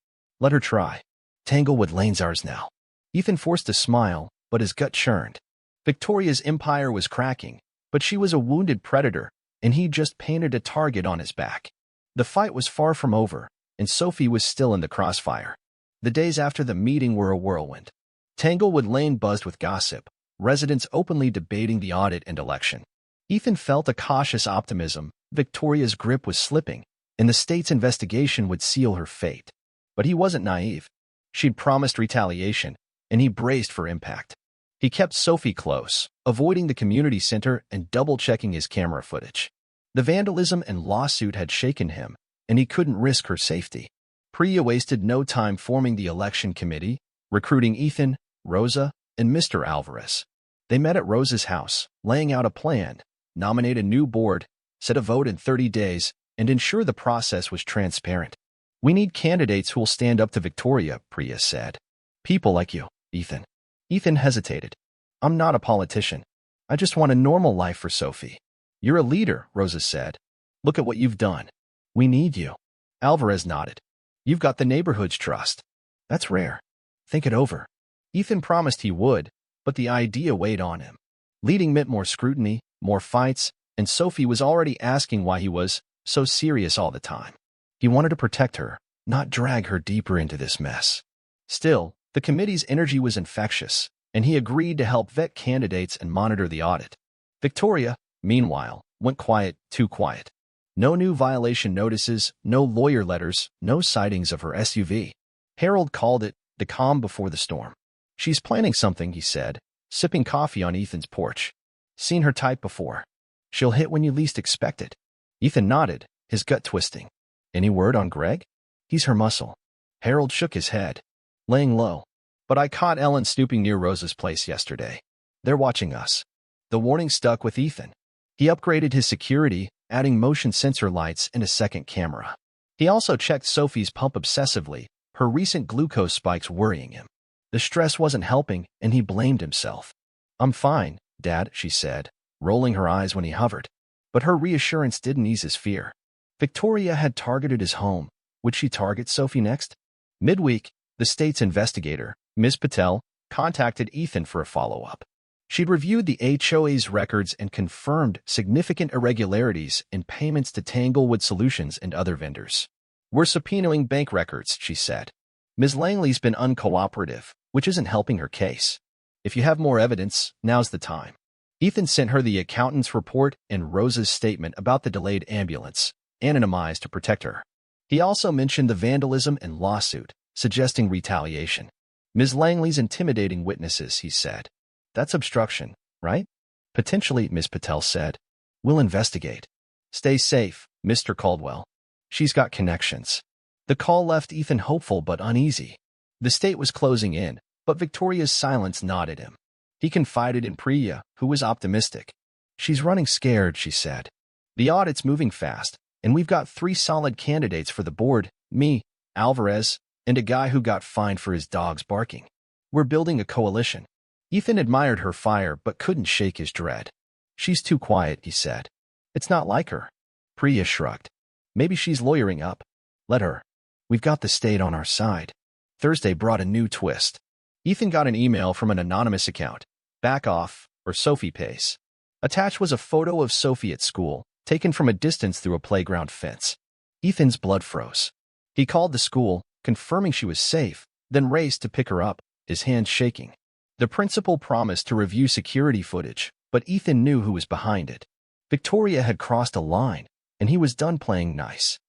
Let her try. Tanglewood Lane's ours now. Ethan forced a smile, but his gut churned. Victoria's empire was cracking, but she was a wounded predator, and he just painted a target on his back. The fight was far from over, and Sophie was still in the crossfire. The days after the meeting were a whirlwind. Tanglewood Lane buzzed with gossip, residents openly debating the audit and election. Ethan felt a cautious optimism. Victoria's grip was slipping, and the state's investigation would seal her fate. But he wasn't naive. She'd promised retaliation, and he braced for impact. He kept Sophie close, avoiding the community center and double-checking his camera footage. The vandalism and lawsuit had shaken him, and he couldn't risk her safety. Priya wasted no time forming the election committee, recruiting Ethan, Rosa, and Mr. Alvarez. They met at Rosa's house, laying out a plan, nominate a new board, set a vote in 30 days, and ensure the process was transparent. We need candidates who will stand up to Victoria, Priya said. People like you, Ethan. Ethan hesitated. I'm not a politician. I just want a normal life for Sophie. You're a leader, Rosa said. Look at what you've done. We need you. Alvarez nodded. You've got the neighborhood's trust. That's rare. Think it over. Ethan promised he would, but the idea weighed on him. Leading meant more scrutiny, more fights, and Sophie was already asking why he was so serious all the time. He wanted to protect her, not drag her deeper into this mess. Still, the committee's energy was infectious, and he agreed to help vet candidates and monitor the audit. Victoria, meanwhile, went quiet, too quiet. No new violation notices, no lawyer letters, no sightings of her SUV. Harold called it the calm before the storm. She's planning something, he said, sipping coffee on Ethan's porch. Seen her type before. She'll hit when you least expect it. Ethan nodded, his gut twisting. Any word on Greg? He's her muscle. Harold shook his head. Laying low. But I caught Ellen snooping near Rosa's place yesterday. They're watching us. The warning stuck with Ethan. He upgraded his security, adding motion sensor lights and a second camera. He also checked Sophie's pump obsessively, her recent glucose spikes worrying him. The stress wasn't helping, and he blamed himself. I'm fine, Dad, she said, rolling her eyes when he hovered. But her reassurance didn't ease his fear. Victoria had targeted his home. Would she target Sophie next? Midweek, the state's investigator, Ms. Patel, contacted Ethan for a follow-up. She'd reviewed the HOA's records and confirmed significant irregularities in payments to Tanglewood Solutions and other vendors. We're subpoenaing bank records, she said. Ms. Langley's been uncooperative, which isn't helping her case. If you have more evidence, now's the time. Ethan sent her the accountant's report and Rosa's statement about the delayed ambulance, anonymized to protect her. He also mentioned the vandalism and lawsuit, suggesting retaliation. Ms. Langley's intimidating witnesses, he said. That's obstruction, right? Potentially, Ms. Patel said. We'll investigate. Stay safe, Mr. Caldwell. She's got connections. The call left Ethan hopeful but uneasy. The state was closing in, but Victoria's silence gnawed him. He confided in Priya, who was optimistic. She's running scared, she said. The audit's moving fast, and we've got 3 solid candidates for the board, me, Alvarez, and a guy who got fined for his dogs barking. We're building a coalition. Ethan admired her fire but couldn't shake his dread. She's too quiet, he said. It's not like her. Priya shrugged. Maybe she's lawyering up. Let her. We've got the state on our side. Thursday brought a new twist. Ethan got an email from an anonymous account. Back off, or Sophie pays. Attached was a photo of Sophie at school, taken from a distance through a playground fence. Ethan's blood froze. He called the school, confirming she was safe, then raced to pick her up, his hands shaking. The principal promised to review security footage, but Ethan knew who was behind it. Victoria had crossed a line, and he was done playing nice.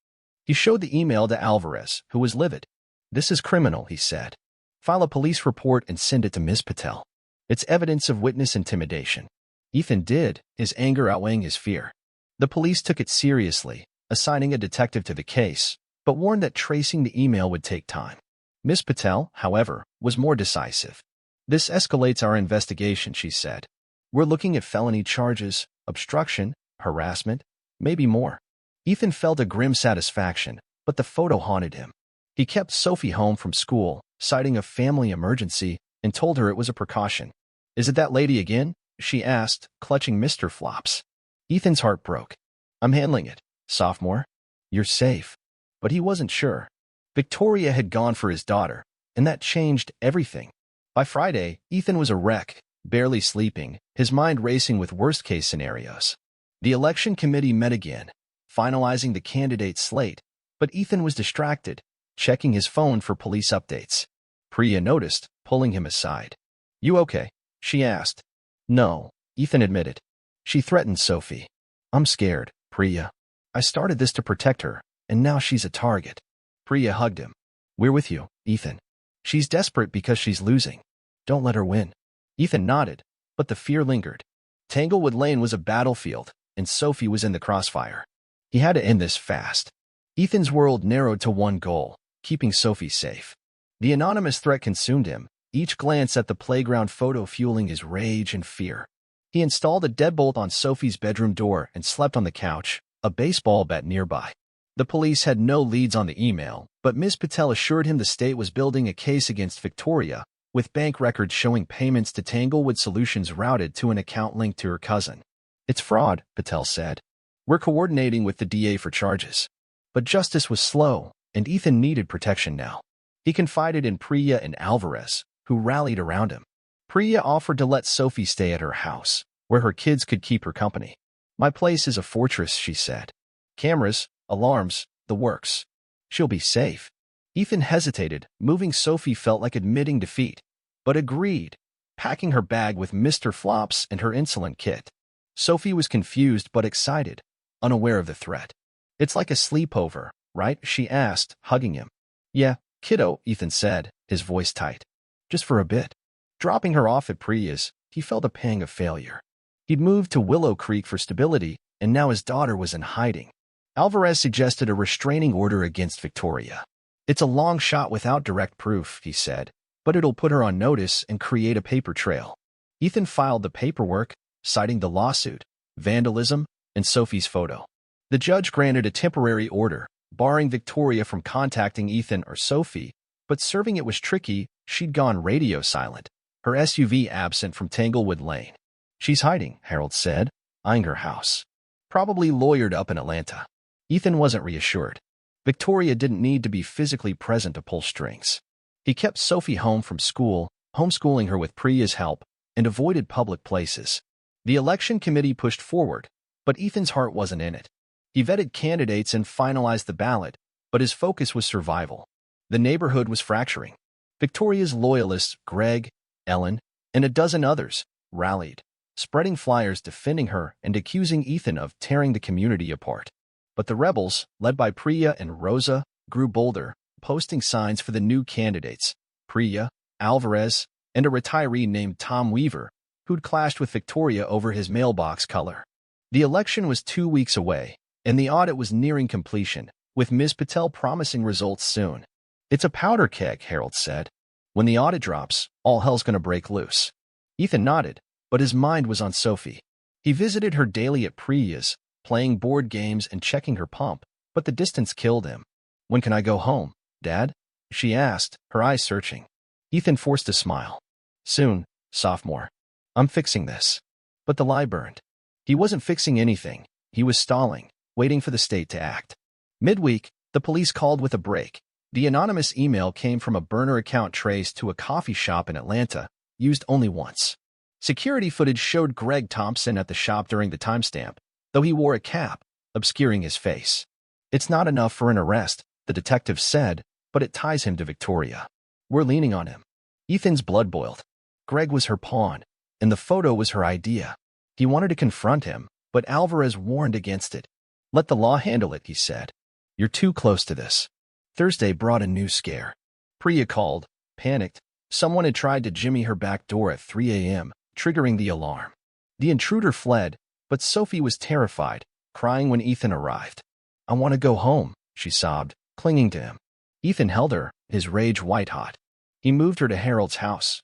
He showed the email to Alvarez, who was livid. This is criminal, he said. File a police report and send it to Ms. Patel. It's evidence of witness intimidation. Ethan did, his anger outweighing his fear. The police took it seriously, assigning a detective to the case, but warned that tracing the email would take time. Ms. Patel, however, was more decisive. This escalates our investigation, she said. We're looking at felony charges, obstruction, harassment, maybe more. Ethan felt a grim satisfaction, but the photo haunted him. He kept Sophie home from school, citing a family emergency, and told her it was a precaution. Is it that lady again? She asked, clutching Mr. Flops. Ethan's heart broke. I'm handling it, sophomore. You're safe. But he wasn't sure. Victoria had gone for his daughter, and that changed everything. By Friday, Ethan was a wreck, barely sleeping, his mind racing with worst-case scenarios. The election committee met again, finalizing the candidate slate, but Ethan was distracted, checking his phone for police updates. Priya noticed, pulling him aside. You okay? She asked. No, Ethan admitted. She threatened Sophie. I'm scared, Priya. I started this to protect her, and now she's a target. Priya hugged him. We're with you, Ethan. She's desperate because she's losing. Don't let her win. Ethan nodded, but the fear lingered. Tanglewood Lane was a battlefield, and Sophie was in the crossfire. He had to end this fast. Ethan's world narrowed to one goal, keeping Sophie safe. The anonymous threat consumed him, each glance at the playground photo fueling his rage and fear. He installed a deadbolt on Sophie's bedroom door and slept on the couch, a baseball bat nearby. The police had no leads on the email, but Ms. Patel assured him the state was building a case against Victoria, with bank records showing payments to Tanglewood Solutions routed to an account linked to her cousin. It's fraud, Patel said. We're coordinating with the DA for charges. But justice was slow, and Ethan needed protection now. He confided in Priya and Alvarez, who rallied around him. Priya offered to let Sophie stay at her house, where her kids could keep her company. My place is a fortress, she said. Cameras, alarms, the works. She'll be safe. Ethan hesitated. Moving Sophie felt like admitting defeat, but agreed. packing her bag with Mr. Flops and her insulin kit. Sophie was confused but excited, unaware of the threat. "It's like a sleepover, right?" she asked, hugging him. "Yeah, kiddo," Ethan said, his voice tight. "Just for a bit." Dropping her off at Priya's, he felt a pang of failure. He'd moved to Willow Creek for stability, and now his daughter was in hiding. Alvarez suggested a restraining order against Victoria. "It's a long shot without direct proof," he said, "but it'll put her on notice and create a paper trail." Ethan filed the paperwork, citing the lawsuit, vandalism, and Sophie's photo. The judge granted a temporary order, barring Victoria from contacting Ethan or Sophie, but serving it was tricky. She'd gone radio silent, her SUV absent from Tanglewood Lane. "She's hiding," Harold said, eyeing her house. "Probably lawyered up in Atlanta." Ethan wasn't reassured. Victoria didn't need to be physically present to pull strings. He kept Sophie home from school, homeschooling her with Priya's help, and avoided public places. The election committee pushed forward, but Ethan's heart wasn't in it. He vetted candidates and finalized the ballot, but his focus was survival. The neighborhood was fracturing. Victoria's loyalists, Greg, Ellen, and a dozen others, rallied, spreading flyers defending her and accusing Ethan of tearing the community apart. But the rebels, led by Priya and Rosa, grew bolder, posting signs for the new candidates, Priya, Alvarez, and a retiree named Tom Weaver, who'd clashed with Victoria over his mailbox color. The election was 2 weeks away, and the audit was nearing completion, with Ms. Patel promising results soon. "It's a powder keg," Harold said. "When the audit drops, all hell's gonna break loose." Ethan nodded, but his mind was on Sophie. He visited her daily at Priya's, playing board games and checking her pump, but the distance killed him. "When can I go home, Dad?" she asked, her eyes searching. Ethan forced a smile. "Soon, sophomore. I'm fixing this." But the lie burned. He wasn't fixing anything. He was stalling, waiting for the state to act. Midweek, the police called with a break. The anonymous email came from a burner account traced to a coffee shop in Atlanta, used only once. Security footage showed Greg Thompson at the shop during the timestamp, though he wore a cap, obscuring his face. "It's not enough for an arrest," the detective said, "but it ties him to Victoria. We're leaning on him." Ethan's blood boiled. Greg was her pawn, and the photo was her idea. He wanted to confront him, but Alvarez warned against it. "Let the law handle it," he said. "You're too close to this." Thursday brought a new scare. Priya called, panicked. Someone had tried to jimmy her back door at 3 a.m., triggering the alarm. The intruder fled, but Sophie was terrified, crying when Ethan arrived. "I want to go home," she sobbed, clinging to him. Ethan held her, his rage white-hot. He moved her to Harold's house.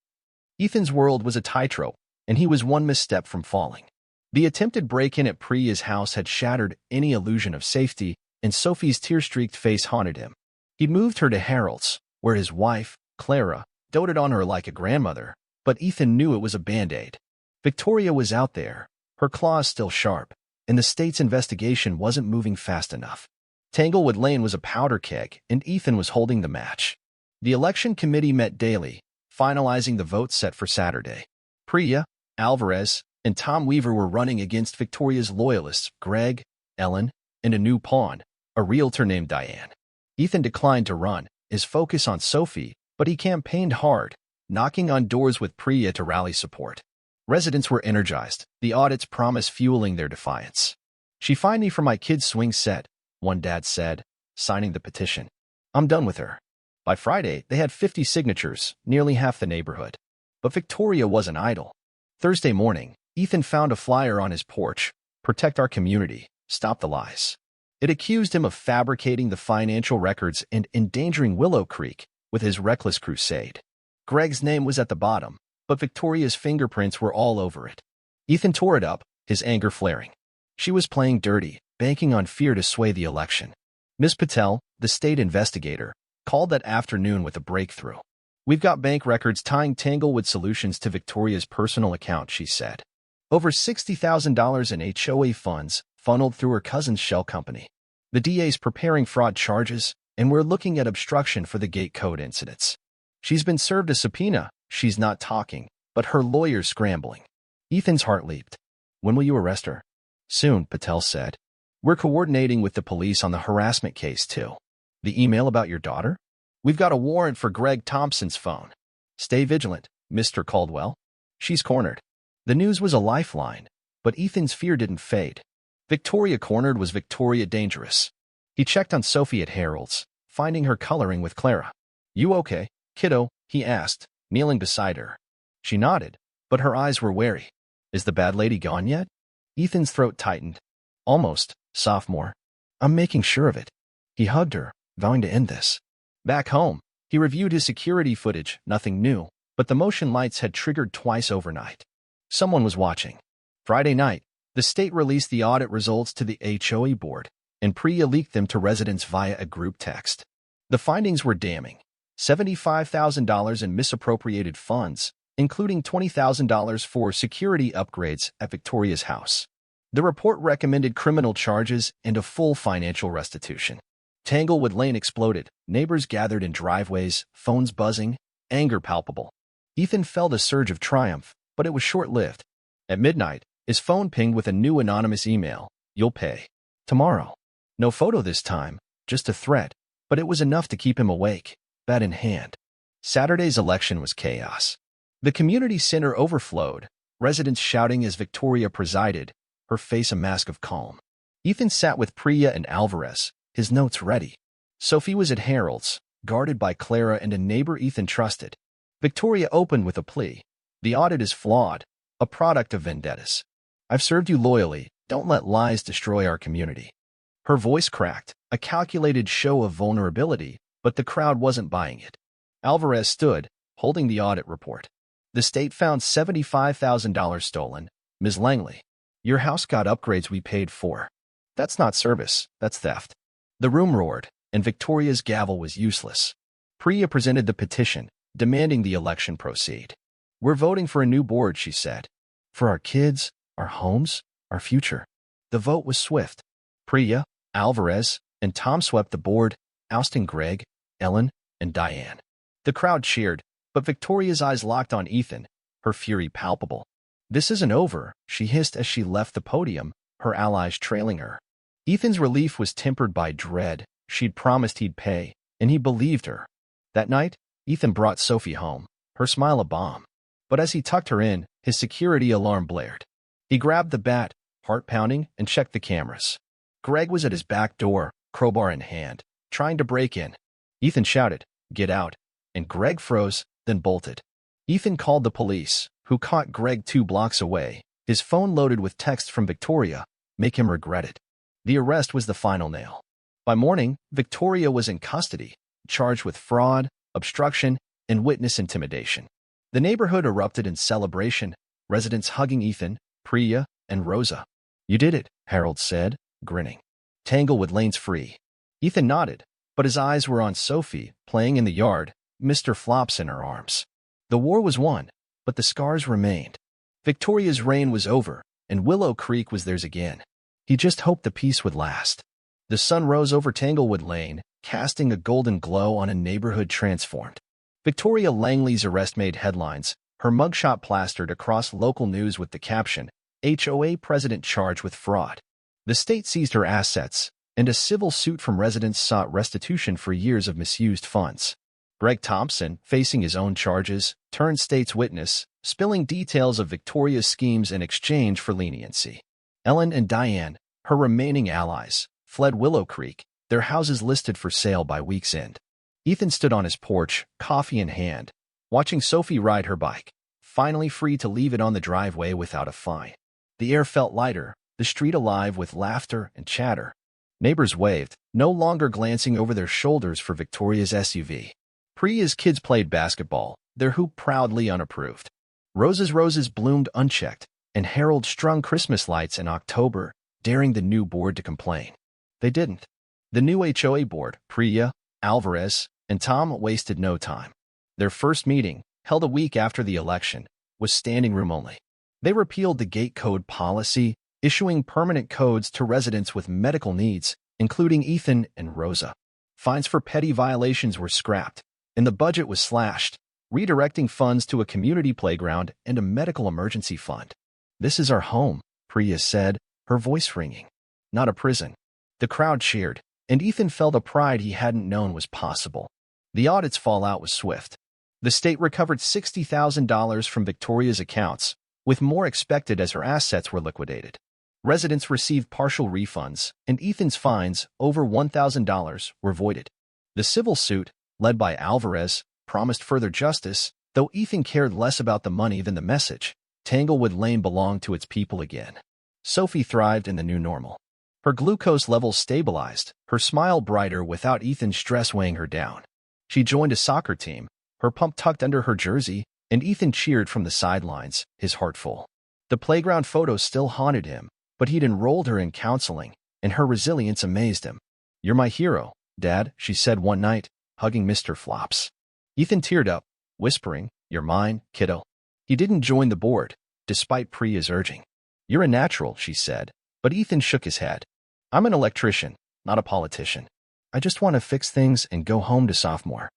Ethan's world was a tightrope, and he was one misstep from falling. The attempted break-in at Priya's house had shattered any illusion of safety, and Sophie's tear-streaked face haunted him. He'd moved her to Harold's, where his wife, Clara, doted on her like a grandmother, but Ethan knew it was a Band-Aid. Victoria was out there, her claws still sharp, and the state's investigation wasn't moving fast enough. Tanglewood Lane was a powder keg, and Ethan was holding the match. The election committee met daily, finalizing the votes set for Saturday. Priya, Alvarez, and Tom Weaver were running against Victoria's loyalists, Greg, Ellen, and a new pawn, a realtor named Diane. Ethan declined to run, his focus on Sophie, but he campaigned hard, knocking on doors with Priya to rally support. Residents were energized, the audit's promise fueling their defiance. "She fined me for my kid's swing set," one dad said, signing the petition. "I'm done with her." By Friday, they had 50 signatures, nearly half the neighborhood. But Victoria wasn't idle. Thursday morning, Ethan found a flyer on his porch, "Protect our community, stop the lies." It accused him of fabricating the financial records and endangering Willow Creek with his reckless crusade. Greg's name was at the bottom, but Victoria's fingerprints were all over it. Ethan tore it up, his anger flaring. She was playing dirty, banking on fear to sway the election. Ms. Patel, the state investigator, called that afternoon with a breakthrough. "We've got bank records tying Tanglewood Solutions to Victoria's personal account," she said. Over $60,000 in HOA funds funneled through her cousin's shell company. "The DA's preparing fraud charges, and we're looking at obstruction for the gate code incidents. She's been served a subpoena." She's not talking, but her lawyer's scrambling. Ethan's heart leaped. "When will you arrest her?" "Soon," Patel said. "We're coordinating with the police on the harassment case, too." "The email about your daughter?" "We've got a warrant for Greg Thompson's phone." "Stay vigilant, Mr. Caldwell." She's cornered. The news was a lifeline, but Ethan's fear didn't fade. Victoria cornered was Victoria dangerous. He checked on Sophie at Harold's, finding her coloring with Clara. "You okay, kiddo?" he asked, kneeling beside her. She nodded, but her eyes were wary. "Is the bad lady gone yet?" Ethan's throat tightened. "Almost, sophomore. I'm making sure of it." He hugged her, vowing to end this. Back home, he reviewed his security footage, nothing new, but the motion lights had triggered twice overnight. Someone was watching. Friday night, the state released the audit results to the HOA board, and Priya leaked them to residents via a group text. The findings were damning. $75,000 in misappropriated funds, including $20,000 for security upgrades at Victoria's house. The report recommended criminal charges and a full financial restitution. Tanglewood Lane exploded, neighbors gathered in driveways, phones buzzing, anger palpable. Ethan felt a surge of triumph, but it was short-lived. At midnight, his phone pinged with a new anonymous email. "You'll pay. Tomorrow." No photo this time, just a threat, but it was enough to keep him awake, bat in hand. Saturday's election was chaos. The community center overflowed, residents shouting as Victoria presided, her face a mask of calm. Ethan sat with Priya and Alvarez, his notes ready. Sophie was at Harold's, guarded by Clara and a neighbor Ethan trusted. Victoria opened with a plea. "The audit is flawed, a product of vendettas. I've served you loyally, don't let lies destroy our community." Her voice cracked, a calculated show of vulnerability, but the crowd wasn't buying it. Alvarez stood, holding the audit report. "The state found $75,000 stolen. Ms. Langley, your house got upgrades we paid for. That's not service, that's theft." The room roared, and Victoria's gavel was useless. Priya presented the petition, demanding the election proceed. "We're voting for a new board," she said. "For our kids, our homes, our future." The vote was swift. Priya, Alvarez, and Tom swept the board, ousting Greg, Ellen, and Diane. The crowd cheered, but Victoria's eyes locked on Ethan, her fury palpable. "This isn't over," she hissed as she left the podium, her allies trailing her. Ethan's relief was tempered by dread. She'd promised he'd pay, and he believed her. That night, Ethan brought Sophie home, her smile a bomb. But as he tucked her in, his security alarm blared. He grabbed the bat, heart pounding, and checked the cameras. Greg was at his back door, crowbar in hand, trying to break in. Ethan shouted, "Get out," and Greg froze, then bolted. Ethan called the police, who caught Greg 2 blocks away, his phone loaded with texts from Victoria, make him regret it. The arrest was the final nail. By morning, Victoria was in custody, charged with fraud, obstruction, and witness intimidation. The neighborhood erupted in celebration, residents hugging Ethan, Priya, and Rosa. "You did it," Harold said, grinning. "Tanglewood Lane's free." Ethan nodded, but his eyes were on Sophie, playing in the yard, Mr. Flops in her arms. The war was won, but the scars remained. Victoria's reign was over, and Willow Creek was theirs again. He just hoped the peace would last. The sun rose over Tanglewood Lane, casting a golden glow on a neighborhood transformed. Victoria Langley's arrest made headlines, her mugshot plastered across local news with the caption, "HOA president charged with fraud." The state seized her assets, and a civil suit from residents sought restitution for years of misused funds. Greg Thompson, facing his own charges, turned state's witness, spilling details of Victoria's schemes in exchange for leniency. Ellen and Diane, her remaining allies, fled Willow Creek, their houses listed for sale by week's end. Ethan stood on his porch, coffee in hand, watching Sophie ride her bike, finally free to leave it on the driveway without a fine. The air felt lighter, the street alive with laughter and chatter. Neighbors waved, no longer glancing over their shoulders for Victoria's SUV. Priya's kids played basketball, their hoop proudly unapproved. Rosa's roses bloomed unchecked, and Harold strung Christmas lights in October, daring the new board to complain. They didn't. The new HOA board, Priya, Alvarez, and Tom wasted no time. Their first meeting, held a week after the election, was standing room only. They repealed the gate code policy, issuing permanent codes to residents with medical needs, including Ethan and Rosa. Fines for petty violations were scrapped, and the budget was slashed, redirecting funds to a community playground and a medical emergency fund. "This is our home," Priya said, her voice ringing. "Not a prison." The crowd cheered, and Ethan felt a pride he hadn't known was possible. The audit's fallout was swift. The state recovered $60,000 from Victoria's accounts, with more expected as her assets were liquidated. Residents received partial refunds, and Ethan's fines, over $1,000, were voided. The civil suit, led by Alvarez, promised further justice, though Ethan cared less about the money than the message. Tanglewood Lane belonged to its people again. Sophie thrived in the new normal. Her glucose levels stabilized, her smile brighter without Ethan's stress weighing her down. She joined a soccer team, her pump tucked under her jersey, and Ethan cheered from the sidelines, his heart full. The playground photos still haunted him, but he'd enrolled her in counseling, and her resilience amazed him. "You're my hero, Dad," she said one night, hugging Mr. Flops. Ethan teared up, whispering, "You're mine, kiddo." He didn't join the board, despite Priya's urging. "You're a natural," she said, but Ethan shook his head. "I'm an electrician, not a politician. I just want to fix things and go home to sophomore."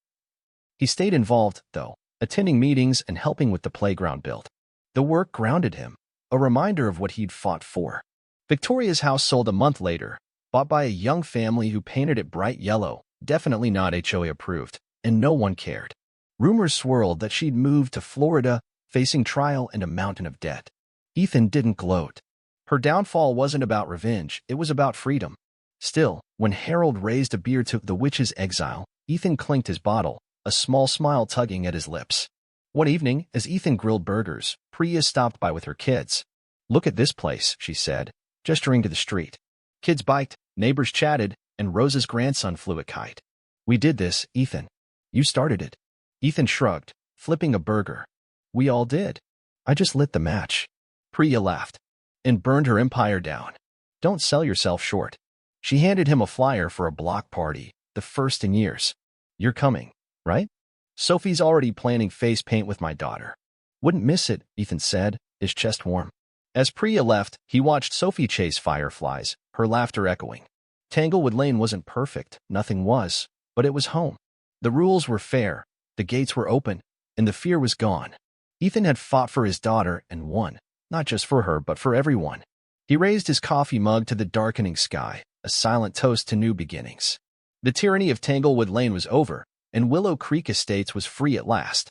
He stayed involved, though, attending meetings and helping with the playground build. The work grounded him, a reminder of what he'd fought for. Victoria's house sold a month later, bought by a young family who painted it bright yellow, definitely not HOA approved, and no one cared. Rumors swirled that she'd moved to Florida, facing trial and a mountain of debt. Ethan didn't gloat. Her downfall wasn't about revenge, it was about freedom. Still, when Harold raised a beer to the witch's exile, Ethan clinked his bottle, a small smile tugging at his lips. One evening, as Ethan grilled burgers, Priya stopped by with her kids. "Look at this place," she said, gesturing to the street. Kids biked, neighbors chatted, and Rosa's grandson flew a kite. "We did this, Ethan. You started it." Ethan shrugged, flipping a burger. "We all did. I just lit the match." Priya laughed. "And burned her empire down. Don't sell yourself short." She handed him a flyer for a block party, the first in years. "You're coming, right?" "Sophie's already planning face paint with my daughter." "Wouldn't miss it," Ethan said, his chest warm. As Priya left, he watched Sophie chase fireflies, her laughter echoing. Tanglewood Lane wasn't perfect, nothing was, but it was home. The rules were fair, the gates were open, and the fear was gone. Ethan had fought for his daughter and won, not just for her but for everyone. He raised his coffee mug to the darkening sky, a silent toast to new beginnings. The tyranny of Tanglewood Lane was over, and Willow Creek Estates was free at last.